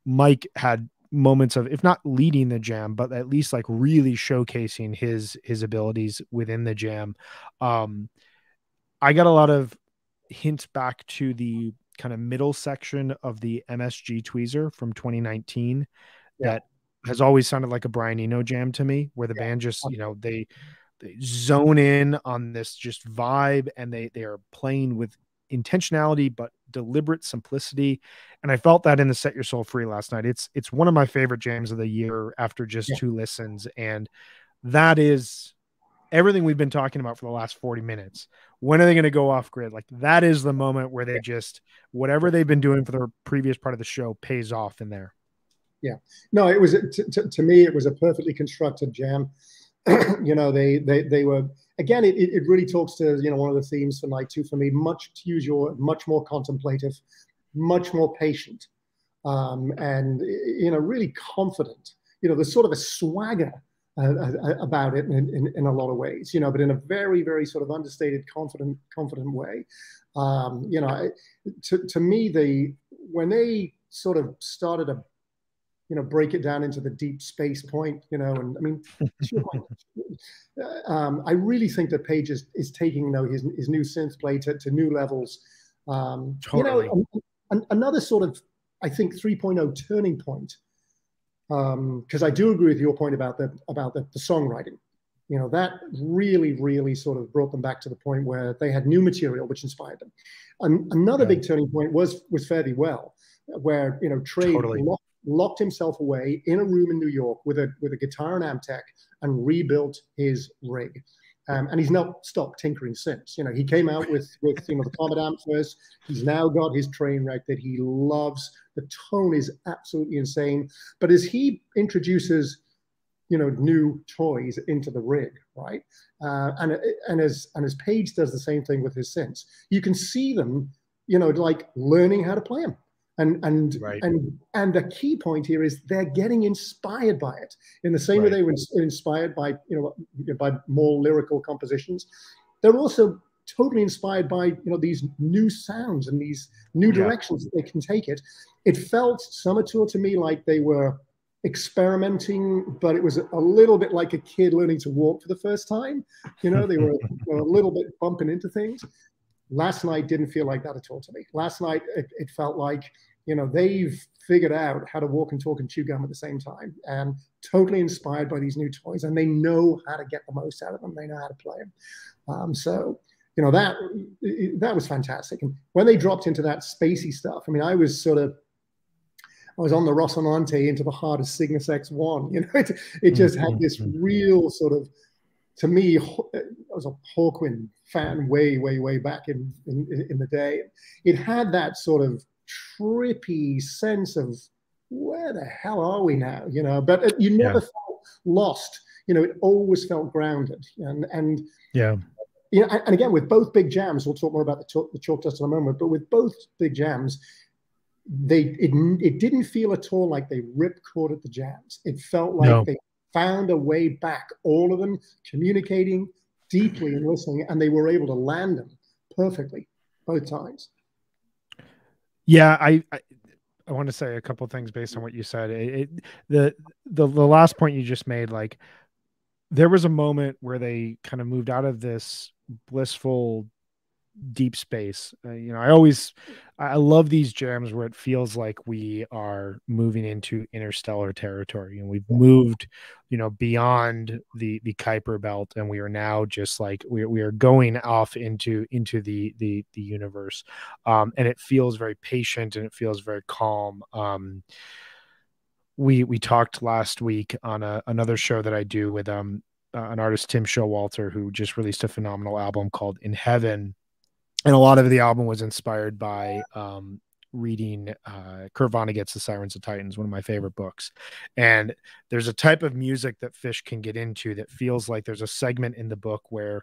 Mike had moments of, if not leading the jam, but at least like really showcasing his abilities within the jam. I got a lot of hints back to the kind of middle section of the MSG tweezer from 2019 Yeah. that has always sounded like a Brian Eno jam to me, where the Yeah. band just, they zone in on this just vibe, and they are playing with intentionality but deliberate simplicity. And I felt that in the Set Your Soul Free last night. It's one of my favorite jams of the year after just Yeah. two listens. And that is everything we've been talking about for the last 40 minutes. When are they going to go off grid? Like, that is the moment where they just, whatever they've been doing for the previous part of the show pays off in there. Yeah. No, it was to me, it was a perfectly constructed jam. They were, again, it really talks to, one of the themes for night two for me, much, to use your, much more contemplative, much more patient, and really confident. There's sort of a swagger about it in a lot of ways, but in a very, very sort of understated, confident way. To me, when they sort of started to break it down into the deep space point, and I mean, I really think that Page is taking, his new synth play to new levels. Totally. Another sort of, I think, 3.0 turning point, because I do agree with your point about the songwriting. That really sort of brought them back to the point where they had new material which inspired them. Another big turning point was Fare Thee Well, where Trey Totally. locked himself away in a room in New York with a guitar and amp tech and rebuilt his rig. And he's not stopped tinkering since. He came out with the Comet amp first. He's now got his train wreck that he loves. The tone is absolutely insane. But as he introduces, new toys into the rig, right? And as Page does the same thing with his synths, you can see them, like learning how to play them. And Right. and the key point here is they're getting inspired by it in the same way they were inspired by by more lyrical compositions. They're also totally inspired by these new sounds and these new directions that they can take it. It felt Summer Tour to me like they were experimenting, but it was a little bit like a kid learning to walk for the first time. They were a little bit bumping into things. Last night didn't feel like that at all to me. Last night, it felt like, they've figured out how to walk and talk and chew gum at the same time, and totally inspired by these new toys, and they know how to get the most out of them. They know how to play them. So, that was fantastic. And when they dropped into that spacey stuff, I mean, I was on the Rocinante into the heart of Cygnus X1. It just had this real sort of, to me, I was a Hawkwind fan way back in the day. It had that sort of trippy sense of where the hell are we now, but you never felt lost. It always felt grounded. And and again, with both big jams, we'll talk more about the Chalk Dust in a moment, but with both big jams, it didn't feel at all like they ripcorded the jams. It felt like they found a way back, all of them communicating deeply and listening, and they were able to land them perfectly both times. Yeah, I want to say a couple of things based on what you said. The last point you just made, like, there was a moment where they kind of moved out of this blissful deep space. I love these jams where it feels like we are moving into interstellar territory, and we've moved, beyond the Kuiper belt, and we are now just like we are going off into the universe. And it feels very patient and it feels very calm. We talked last week on another show that I do with an artist, Tim Showalter, who just released a phenomenal album called In Heaven, and a lot of the album was inspired by reading Kurt Vonnegut's The Sirens of Titans, one of my favorite books. And there's a type of music that Fish can get into that feels like there's a segment in the book where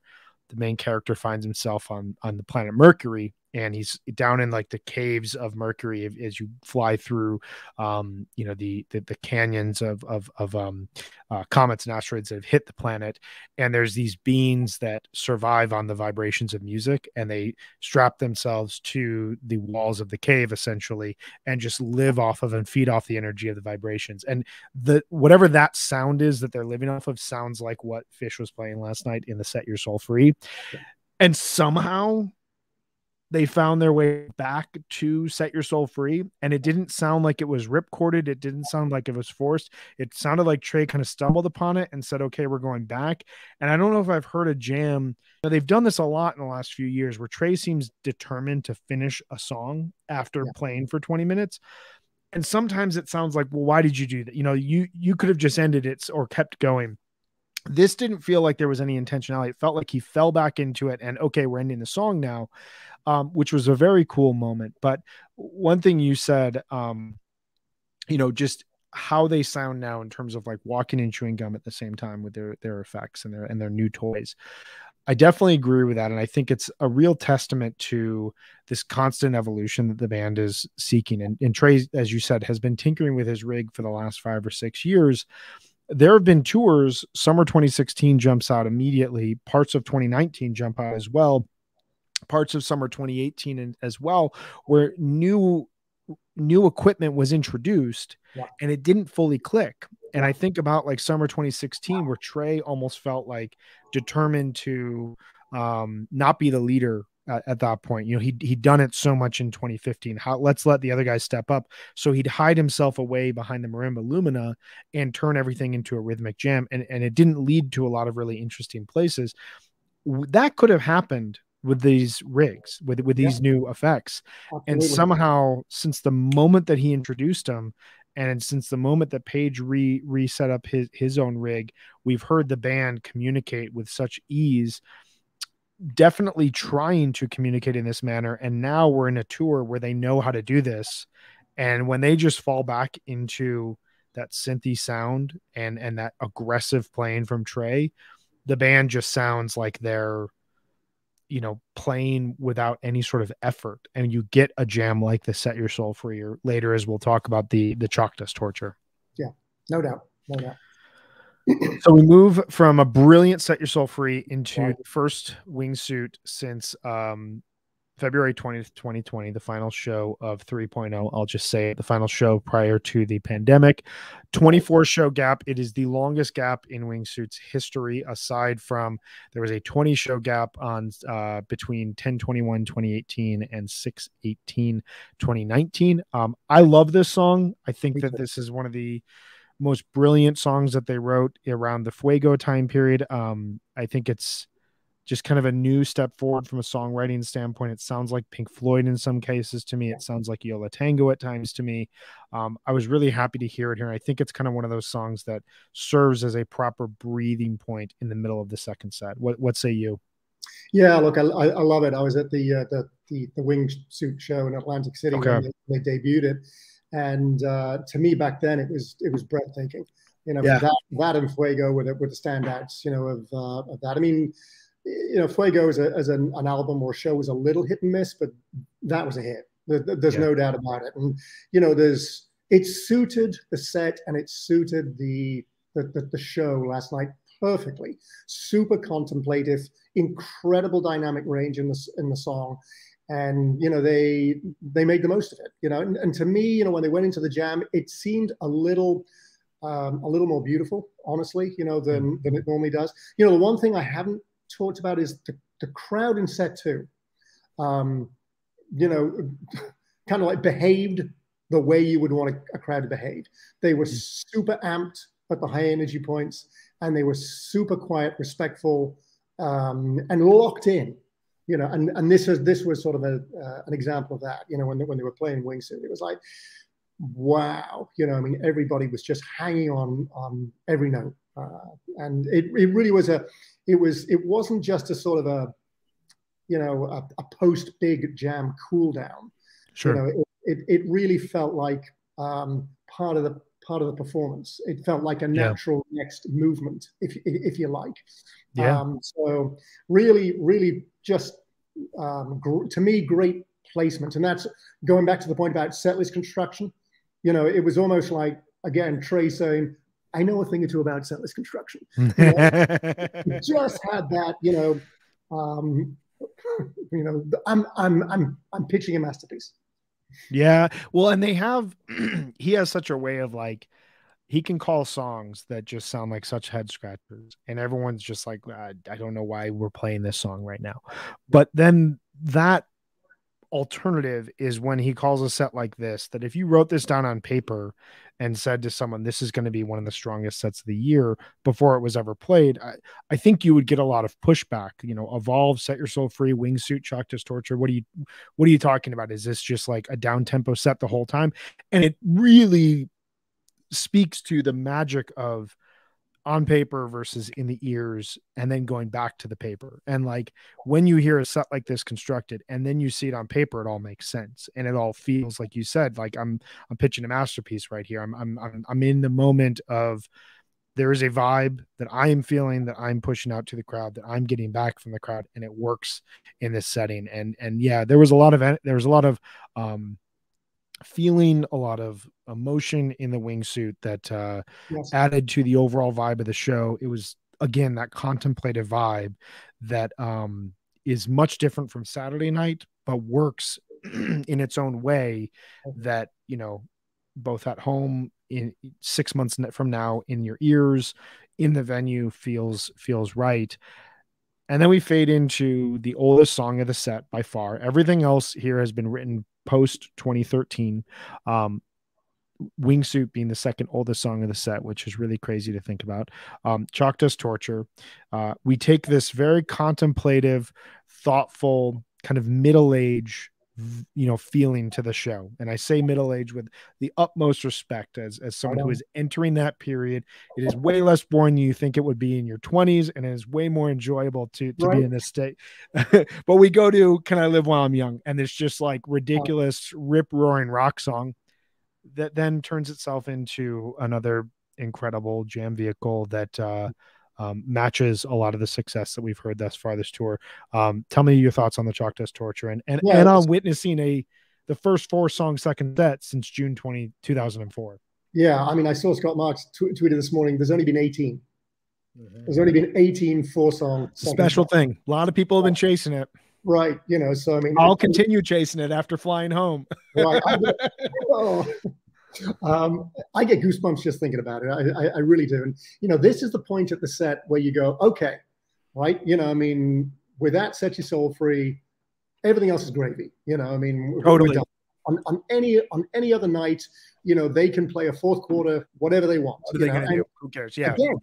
the main character finds himself on the planet Mercury, and he's down in like the caves of Mercury as you fly through the canyons of comets and asteroids that have hit the planet. And there's these beings that survive on the vibrations of music, and they strap themselves to the walls of the cave essentially and just live off of and feed off the energy of the vibrations. And the whatever that sound is that they're living off of sounds like what Fish was playing last night in the Set Your Soul Free. And somehow they found their way back to Set Your Soul Free, and it didn't sound like it was ripcorded. It didn't sound like it was forced. It sounded like Trey kind of stumbled upon it and said, okay, we're going back. And I don't know if I've heard a jam. Now, they've done this a lot in the last few years where Trey seems determined to finish a song after playing for 20 minutes. And sometimes it sounds like, well, why did you do that? You could have just ended it or kept going. This didn't feel like there was any intentionality. It felt like he fell back into it and, okay, we're ending the song now. Which was a very cool moment. But one thing you said, just how they sound now in terms of like walking and chewing gum at the same time with their effects and their new toys. I definitely agree with that. And I think it's a real testament to this constant evolution that the band is seeking. And Trey, as you said, has been tinkering with his rig for the last 5 or 6 years. There have been tours. Summer 2016 jumps out immediately. Parts of 2019 jump out as well. Parts of summer 2018 as well, where new equipment was introduced and it didn't fully click. And I think about like summer 2016, where Trey almost felt like determined to not be the leader at that point. He'd done it so much in 2015. Let's let the other guys step up. So he'd hide himself away behind the marimba lumina and turn everything into a rhythmic jam. And it didn't lead to a lot of really interesting places. That could have happened with these rigs, with these new effects. Absolutely. And somehow, since the moment that he introduced them, and since the moment that Page reset up his own rig, we've heard the band communicate with such ease, definitely trying to communicate in this manner. And now we're in a tour where they know how to do this. And when they just fall back into that synthy sound and that aggressive playing from Trey, the band just sounds like they're playing without any sort of effort, and you get a jam like the Set Your Soul Free, or later, as we'll talk about, the Chalk Dust Torture. Yeah, no doubt. So we move from a brilliant Set Your Soul Free into the first wingsuit since February 20th, 2020, the final show of 3.0. I'll just say it, the final show prior to the pandemic. 24 show gap. It is the longest gap in Wingsuit's history, aside from there was a 20 show gap on between 10/21/2018 and 6/18/2019. I love this song. I think that this is one of the most brilliant songs that they wrote around the Fuego time period. I think it's just kind of a new step forward from a songwriting standpoint. It sounds like Pink Floyd in some cases to me. It sounds like Yola Tango at times to me. I was really happy to hear it here. I think it's kind of one of those songs that serves as a proper breathing point in the middle of the second set. What say you? Yeah, look, I love it. I was at the Wingsuit show in Atlantic City when they debuted it, and to me back then it was breathtaking. That and Fuego were the standouts. Of that. I mean, Fuego as an album or show was a little hit and miss, but that was a hit. There's no doubt about it. And it suited the set and it suited the show last night perfectly. Super contemplative, incredible dynamic range in the song, and they made the most of it. And to me, when they went into the jam, it seemed a little more beautiful, honestly, than it normally does. The one thing I haven't talked about is the crowd in set two. um, you know, kind of like behaved the way you would want a crowd to behave. They were super amped at the high energy points, and they were super quiet, respectful, and locked in. And this was sort of an example of that. When they were playing Wingsuit, it was like, wow. I mean, everybody was just hanging on every note, and it really was it wasn't just a sort of a post big jam cool down. Sure. It really felt like part of the performance. It felt like a Yeah. natural next movement, if you like. Yeah. So really, really just to me, great placement. And that's going back to the point about setlist construction. It was almost like, again, Trey saying, I know a thing or two about setlist construction. Just had that, I'm pitching a masterpiece. Yeah. Well, and they have, he has such a way of like, he can call songs that just sound like such head scratchers. And everyone's just like, I don't know why we're playing this song right now. But then that alternative is when he calls a set like this, that if you wrote this down on paper and said to someone, this is going to be one of the strongest sets of the year before it was ever played, I think you would get a lot of pushback. Evolve, Set Your Soul Free, Wingsuit, Chalk Dust Torture. What are you talking about? Is this just like a down tempo set the whole time? And it really speaks to the magic of on paper versus in the ears, and then going back to the paper. And like when you hear a set like this constructed and then you see it on paper, it all makes sense, and it all feels like you said, like I'm pitching a masterpiece right here. I'm in the moment of, there is a vibe that I am feeling, that I'm pushing out to the crowd, that I'm getting back from the crowd, and it works in this setting. And yeah, there was a lot of feeling, a lot of emotion in the Wingsuit that Yes. added to the overall vibe of the show. It was, again, that contemplative vibe that is much different from Saturday night, but works in its own way, that, both at home, in 6 months from now, in your ears, in the venue, feels right. And then we fade into the oldest song of the set by far. Everything else here has been written post 2013. Wingsuit being the second oldest song of the set, which is really crazy to think about. Chalk Dust Torture. We take this very contemplative, thoughtful, kind of middle age, feeling to the show. And I say middle age with the utmost respect, as someone who is entering that period. It is way less boring than you think it would be in your 20s, and it is way more enjoyable to be in this state. But we go to Can I Live While I'm Young, and it's just like ridiculous rip roaring rock song that then turns itself into another incredible jam vehicle that matches a lot of the success that we've heard thus far this tour. Tell me your thoughts on the Chalk Dust Torture and on witnessing the first 4-song second set since June 2004. Yeah, I mean, I saw Scott Marks tweeted this morning. There's only been 18. There's only been 18 4-song. Special thing. A lot of people have been chasing it. Right. So I mean, I'll continue chasing it after flying home. Right. I get goosebumps just thinking about it. I really do. And, this is the point at the set where you go, okay, right. I mean, with that, Set Your Soul Free, everything else is gravy. I mean, totally. On any other night, they can play a fourth quarter, whatever they want. What are they going to do? Who cares? Yeah. Again,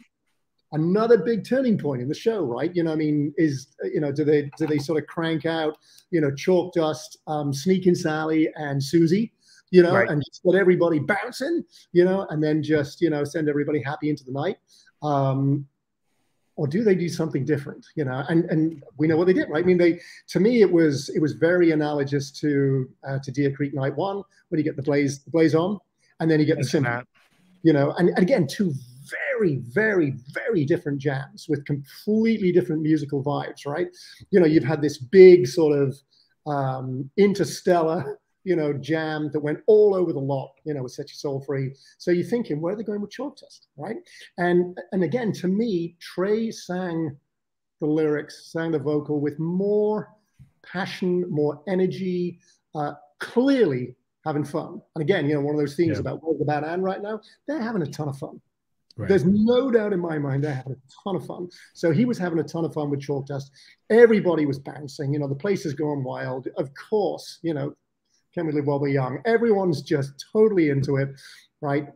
another big turning point in the show, right? I mean, do they sort of crank out, Chalk Dust, Sneakin' Sally, and Susie, right, and just let everybody bouncing, and then just send everybody happy into the night, or do they do something different? And we know what they did, right? I mean, to me it was very analogous to Deer Creek Night 1, when you get the blaze on, and then you get the symphony, and again, two very, very, very different jams with completely different musical vibes, right? You've had this big sort of interstellar, jam that went all over the lot, with Set Your Soul Free. So you're thinking, where are they going with Chalk Dust, right? And again, to me, Trey sang the lyrics, sang the vocal with more passion, more energy, clearly having fun. And again, one of those things about Where's the Bad Ann right now, they're having a ton of fun. Right. there's no doubt in my mind they had a ton of fun. So he was having a ton of fun with chalk dust. Everybody was bouncing. The place is going wild. Of course, can we live while we're young? Everyone's just totally into it, right?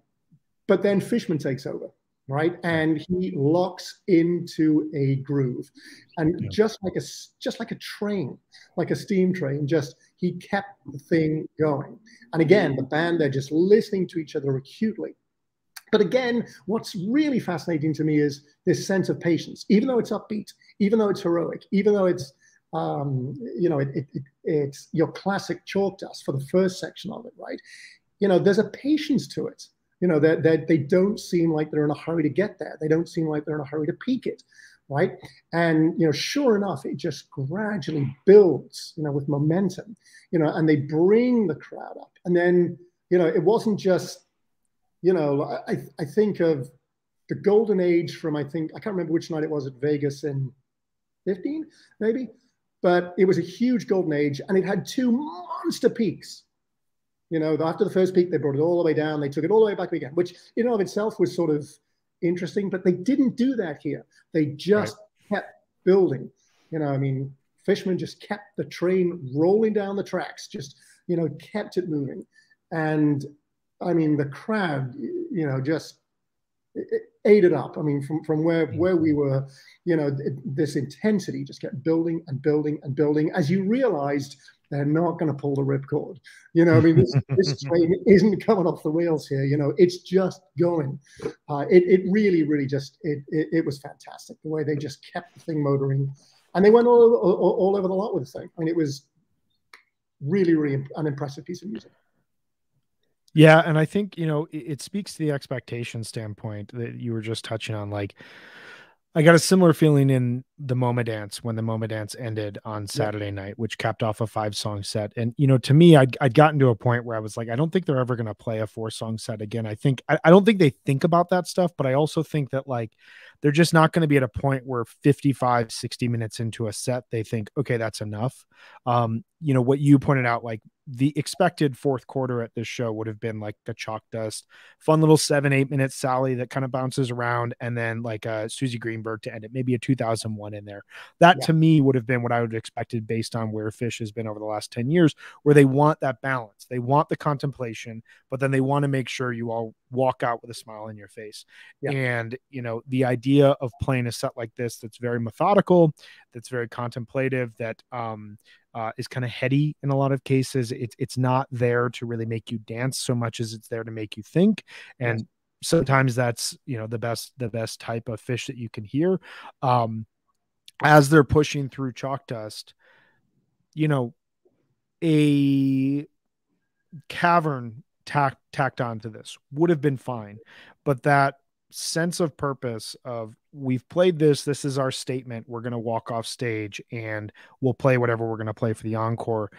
But then Fishman takes over, right? Right. And he locks into a groove, and Yeah. just like a train, like a steam train, just he kept the thing going. And again, the band, they're just listening to each other acutely. But again, what's really fascinating to me is this sense of patience, even though it's upbeat, even though it's heroic, even though it's it's your classic chalk dust for the first section of it, right? There's a patience to it. That they don't seem like they're in a hurry to get there. They don't seem like they're in a hurry to peak it, right? And sure enough, it just gradually builds, with momentum, and they bring the crowd up. And then, it wasn't just, I think of the golden age from, I can't remember which night it was at Vegas in 15, maybe, but it was a huge golden age, and it had two monster peaks. After the first peak, they brought it all the way down. They took it all the way back again, which in and of itself was sort of interesting, but they didn't do that here. They just kept building. Fishman just kept the train rolling down the tracks, just, kept it moving. And the crowd, just ate it up. From where we were, this intensity just kept building and building and building as you realized they're not going to pull the ripcord. This train isn't coming off the rails here. It's just going. It really, really just, it was fantastic the way they just kept the thing motoring, and they went all over the lot with the thing. It was really, really an impressive piece of music. Yeah, and I think, it speaks to the expectation standpoint that you were just touching on. Like, I got a similar feeling in the MoMA Dance when the MoMA Dance ended on Yeah, Saturday night, which capped off a 5-song set. And, to me, I'd gotten to a point where I was like, I don't think they're ever going to play a 4-song set again. I don't think they think about that stuff, but I also think that, like, they're just not going to be at a point where 55, 60 minutes into a set, they think, okay, that's enough. What you pointed out, like, the expected fourth quarter at this show would have been like the chalk dust, fun little 7-8 minute Sally that kind of bounces around, and then like a Susie Greenberg to end it, maybe a 2001 in there. That yeah, to me would have been what I would have expected based on where Fish has been over the last 10 years, where they want that balance. They want the contemplation, but then they want to make sure you all walk out with a smile on your face. yeah, And, the idea of playing a set like this, that's very methodical, that's very contemplative, that, is kind of heady in a lot of cases. It's not there to really make you dance so much as it's there to make you think. yes, And sometimes that's, the best type of Fish that you can hear. As they're pushing through chalk dust, a cavern tacked onto this would have been fine, but that sense of purpose of, we've played this is our statement, we're going to walk off stage and we'll play whatever we're going to play for the encore,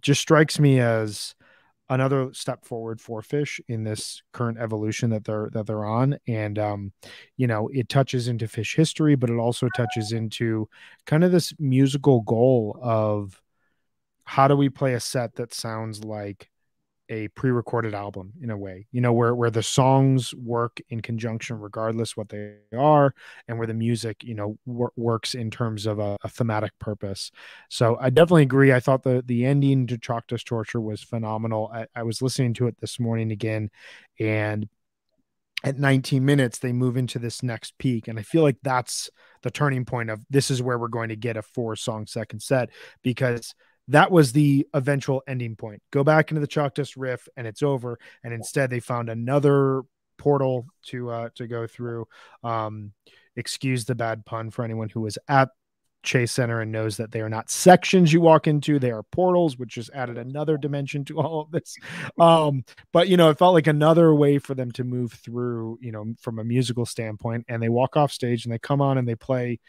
just strikes me as another step forward for Fish in this current evolution that they're on. And it touches into Fish history, but it also touches into kind of this musical goal of, how do we play a set that sounds like a pre-recorded album in a way, where the songs work in conjunction regardless what they are, and where the music, works in terms of a thematic purpose. So I definitely agree. I thought the ending to Chalk Dust Torture was phenomenal. I was listening to it this morning again, and at 19 minutes they move into this next peak, and I feel like that's the turning point of, this is where we're going to get a 4-song second set, because that was the eventual ending point. Go back into the chalk dust riff and it's over, and instead they found another portal to go through. Excuse the bad pun for anyone who was at Chase Center and knows that they are not sections you walk into, they are portals, which just added another dimension to all of this. But it felt like another way for them to move through, from a musical standpoint. And they walk off stage and they come on and they play,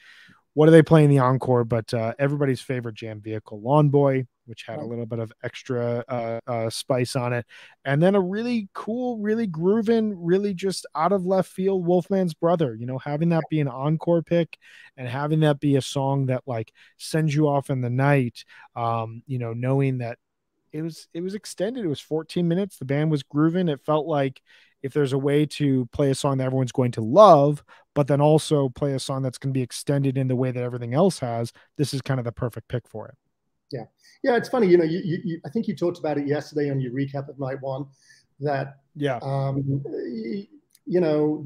what do they play in the encore but everybody's favorite jam vehicle, Lawn Boy, which had a right, little bit of extra spice on it. And then a really cool, really grooving, really just out of left field Wolfman's Brother, having that be an encore pick and having that be a song that like sends you off in the night, knowing that it was extended. It was 14 minutes. The band was grooving. It felt like if there's a way to play a song that everyone's going to love, but then also play a song that's going to be extended in the way that everything else has, this is kind of the perfect pick for it. Yeah. Yeah. It's funny, you know, I think you talked about it yesterday on your recap of night one that, Yeah, you know,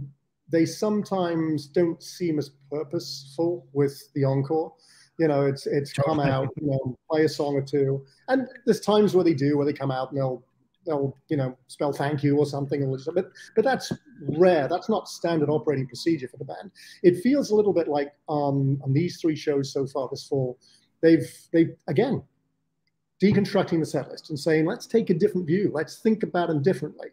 they sometimes don't seem as purposeful with the encore. You know, it's come totally. out, you know, play a song or two, and there's times where they do, where they come out and they'll you know, spell thank you or something, but that's rare. That's not standard operating procedure for the band. It feels a little bit like on these three shows so far this fall, they've again deconstructing the set list and saying, let's take a different view. Let's think about them differently.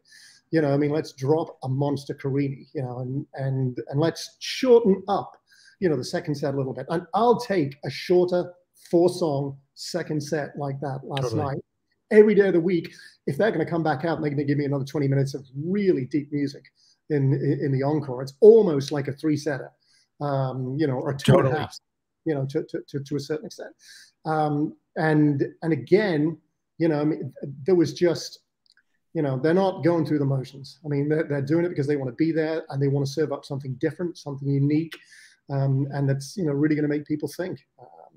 You know, I mean, let's drop a monster Carini, you know, and let's shorten up, you know, the second set a little bit. And I'll take a shorter 4-song second set like that last Totally. night every day of the week. If they're going to come back out and they're going to give me another 20 minutes of really deep music in the encore, it's almost like a 3-setter, you know, or two and a Totally. half, you know, to a certain extent. And again, you know, I mean, there was just, you know, they're not going through the motions. I mean, they're doing it because they want to be there and they want to serve up something different, something unique, and that's, you know, really going to make people think.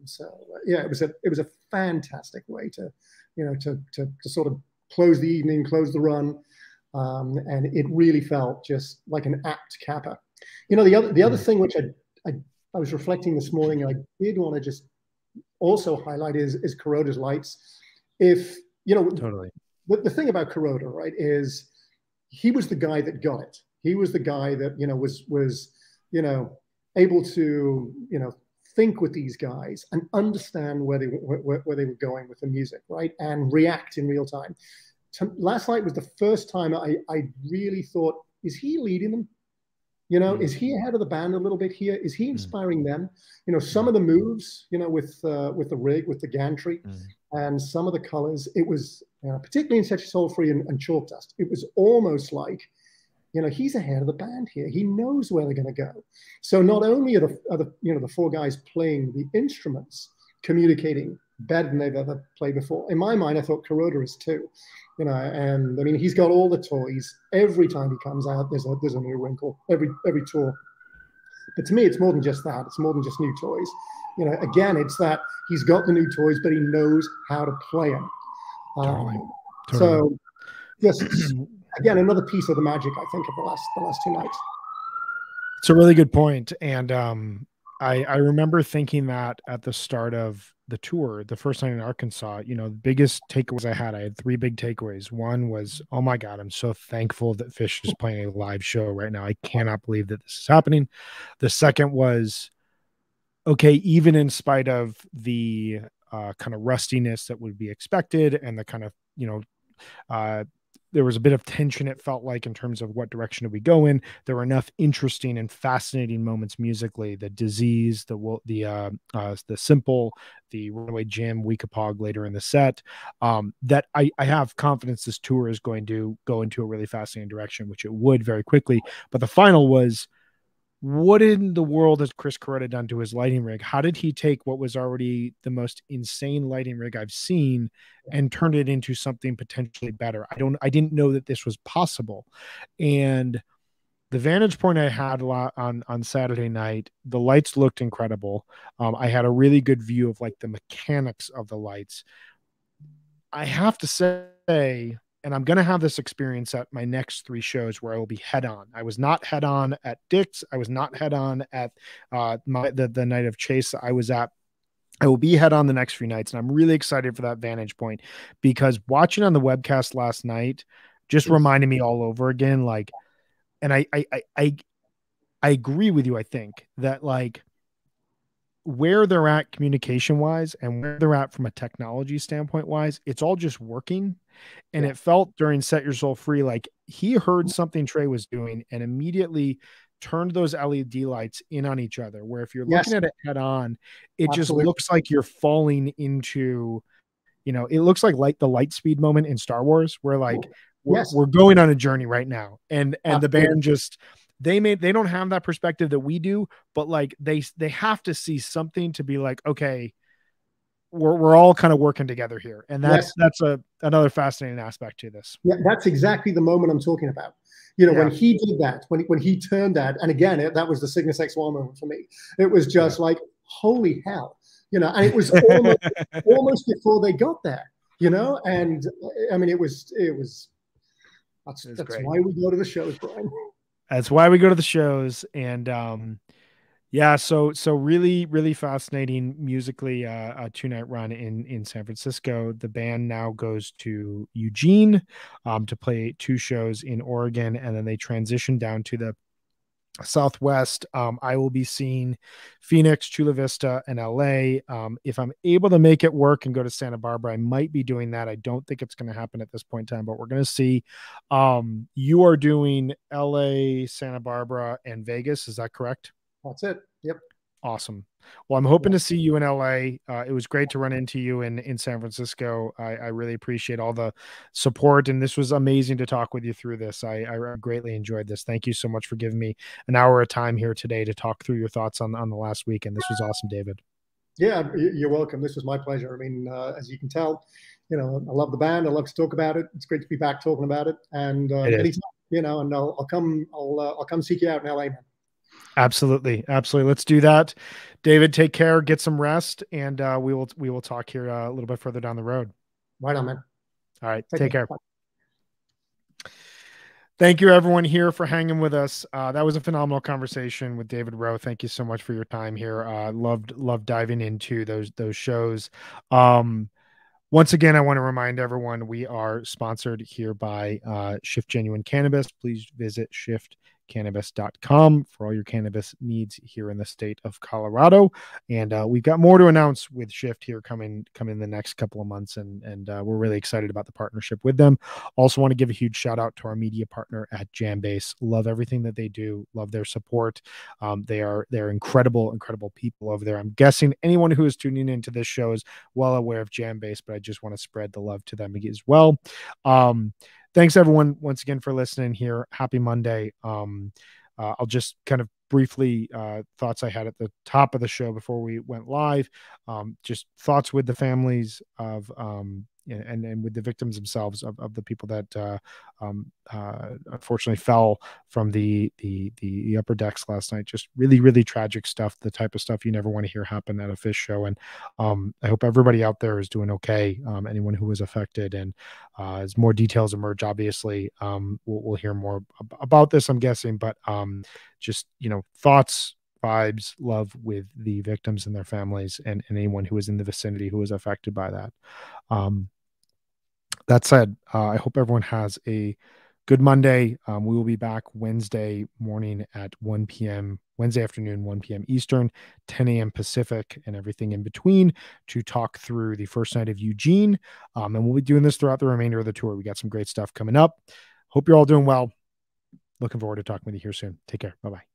So yeah, it was a fantastic way to, you know, to sort of close the evening, close the run, and it really felt just like an apt capper. You know, the other thing which I was reflecting this morning, and I did want to just also highlight is Kuroda's lights. If you know, Totally. the thing about Kuroda, right, is he was the guy that got it. He was the guy that, you know, was you know, able to, you know, think with these guys and understand where they were going with the music, right, and react in real time. Last night was the first time I really thought, is he leading them? You know, is he ahead of the band a little bit here? Is he inspiring them? You know, some of the moves, you know, with the rig, with the gantry, and some of the colors, it was, particularly in Set Your Soul Free and Chalk Dust, it was almost like, you know, he's ahead of the band here. He knows where they're going to go. So not only are the you know, the 4 guys playing the instruments, communicating better than they've ever played before. In my mind, I thought Kuroda is too. You know, and I mean, he's got all the toys. Every time he comes out, there's a new wrinkle. Every tour. But to me, it's more than just that. It's more than just new toys. You know, again, it's that he's got the new toys, but he knows how to play them. Totally. So, just again, another piece of the magic, I think, of the last 2 nights. It's a really good point. And I remember thinking that at the start of the tour, the first night in Arkansas, you know, the biggest takeaways I had 3 big takeaways. One was, oh my God, I'm so thankful that Phish is playing a live show right now. I cannot believe that this is happening. The second was, okay, even in spite of the kind of rustiness that would be expected and the kind of, you know, there was a bit of tension, it felt like, in terms of what direction do we go in. There were enough interesting and fascinating moments musically, the Disease, the Simple, the Runaway Jim, Weekapog later in the set, that I have confidence this tour is going to go into a really fascinating direction, which it would very quickly. But the final was, what in the world has Chris Kuroda done to his lighting rig? How did he take what was already the most insane lighting rig I've seen and turn it into something potentially better? I didn't know that this was possible. And the vantage point I had on Saturday night, the lights looked incredible. I had a really good view of like the mechanics of the lights. I have to say, and I'm going to have this experience at my next 3 shows where I will be head on. I was not head on at Dick's. I was not head on at the night of Chase I was at. I will be head on the next few nights, and I'm really excited for that vantage point, because watching on the webcast last night just reminded me all over again. Like, and I agree with you. I think that, like, where they're at communication wise and where they're at from a technology standpoint wise, it's all just working. And Yeah. it felt during Set Your Soul Free like he heard something Trey was doing and immediately turned those LED lights in on each other. Where if you're looking Yes, at it head on, it just absolutely. looks like you're falling into, you know, it looks like the light speed moment in Star Wars, where like Yes, we're going on a journey right now. And the absolutely. band just, they don't have that perspective that we do, but like they have to see something to be like, okay, we're all kind of working together here, and Yes, that's another fascinating aspect to this. yeah, that's exactly the moment I'm talking about. Yeah, When he did that, when he turned that, and again, that was the Cygnus X1 moment for me. It was yeah. just like, holy hell, and it was almost before they got there, and I mean, it was It was that's great. why we go to the shows, Brian. That's why we go to the shows, and yeah, so really really fascinating musically. A 2 night run in San Francisco. The band now goes to Eugene to play 2 shows in Oregon, and then they transition down to the Southwest. I will be seeing Phoenix, Chula Vista, and LA. If I'm able to make it work and go to Santa Barbara, I might be doing that. I don't think it's going to happen at this point in time, but we're going to see. You are doing LA, Santa Barbara, and Vegas. Is that correct? That's it. Yep. Awesome. Well, I'm hoping Yeah. to see you in LA. It was great to run into you in San Francisco. I really appreciate all the support, and this was amazing to talk with you through this. I greatly enjoyed this. Thank you so much for giving me an hour of time here today to talk through your thoughts on the last week. And this was awesome, David. Yeah, you're welcome. This was my pleasure. I mean, as you can tell, I love the band. I love to talk about it. It's great to be back talking about it. And It is. anytime, and I'll come. I'll come seek you out in LA, man. Absolutely. Absolutely. Let's do that. David, take care, get some rest, and we will talk here a little bit further down the road. Right on, man. All right. Take Take care. care. Bye. Thank you, everyone here, for hanging with us. That was a phenomenal conversation with David Rowe. Thank you so much for your time here. Loved diving into those shows. Um, Once again, I want to remind everyone we are sponsored here by Shift Genuine Cannabis. Please visit shiftcannabis.com for all your cannabis needs here in the state of Colorado. And we've got more to announce with Shift here coming in the next couple of months, and we're really excited about the partnership with them. Also, want to give a huge shout out to our media partner at Jambase. Love everything that they do. Love their support. They're incredible people over there. I'm guessing anyone who is tuning into this show is well aware of Jambase, but I just want to spread the love to them as well. Thanks everyone once again for listening here. Happy Monday. I'll just kind of briefly thoughts I had at the top of the show before we went live. Just thoughts with the families of and with the victims themselves of the people that unfortunately fell from the upper decks last night. Just really really tragic stuff. The type of stuff you never want to hear happen at a fish show. And I hope everybody out there is doing okay. Anyone who was affected, and as more details emerge, obviously we'll hear more about this, I'm guessing. But just thoughts, vibes, love with the victims and their families, and anyone who was in the vicinity who was affected by that. Um, that said, I hope everyone has a good Monday. We will be back Wednesday morning at 1 p.m. Wednesday afternoon, 1 p.m. Eastern, 10 a.m. Pacific, and everything in between to talk through the first night of Eugene. And we'll be doing this throughout the remainder of the tour. We got some great stuff coming up. Hope you're all doing well. Looking forward to talking with you here soon. Take care. Bye-bye.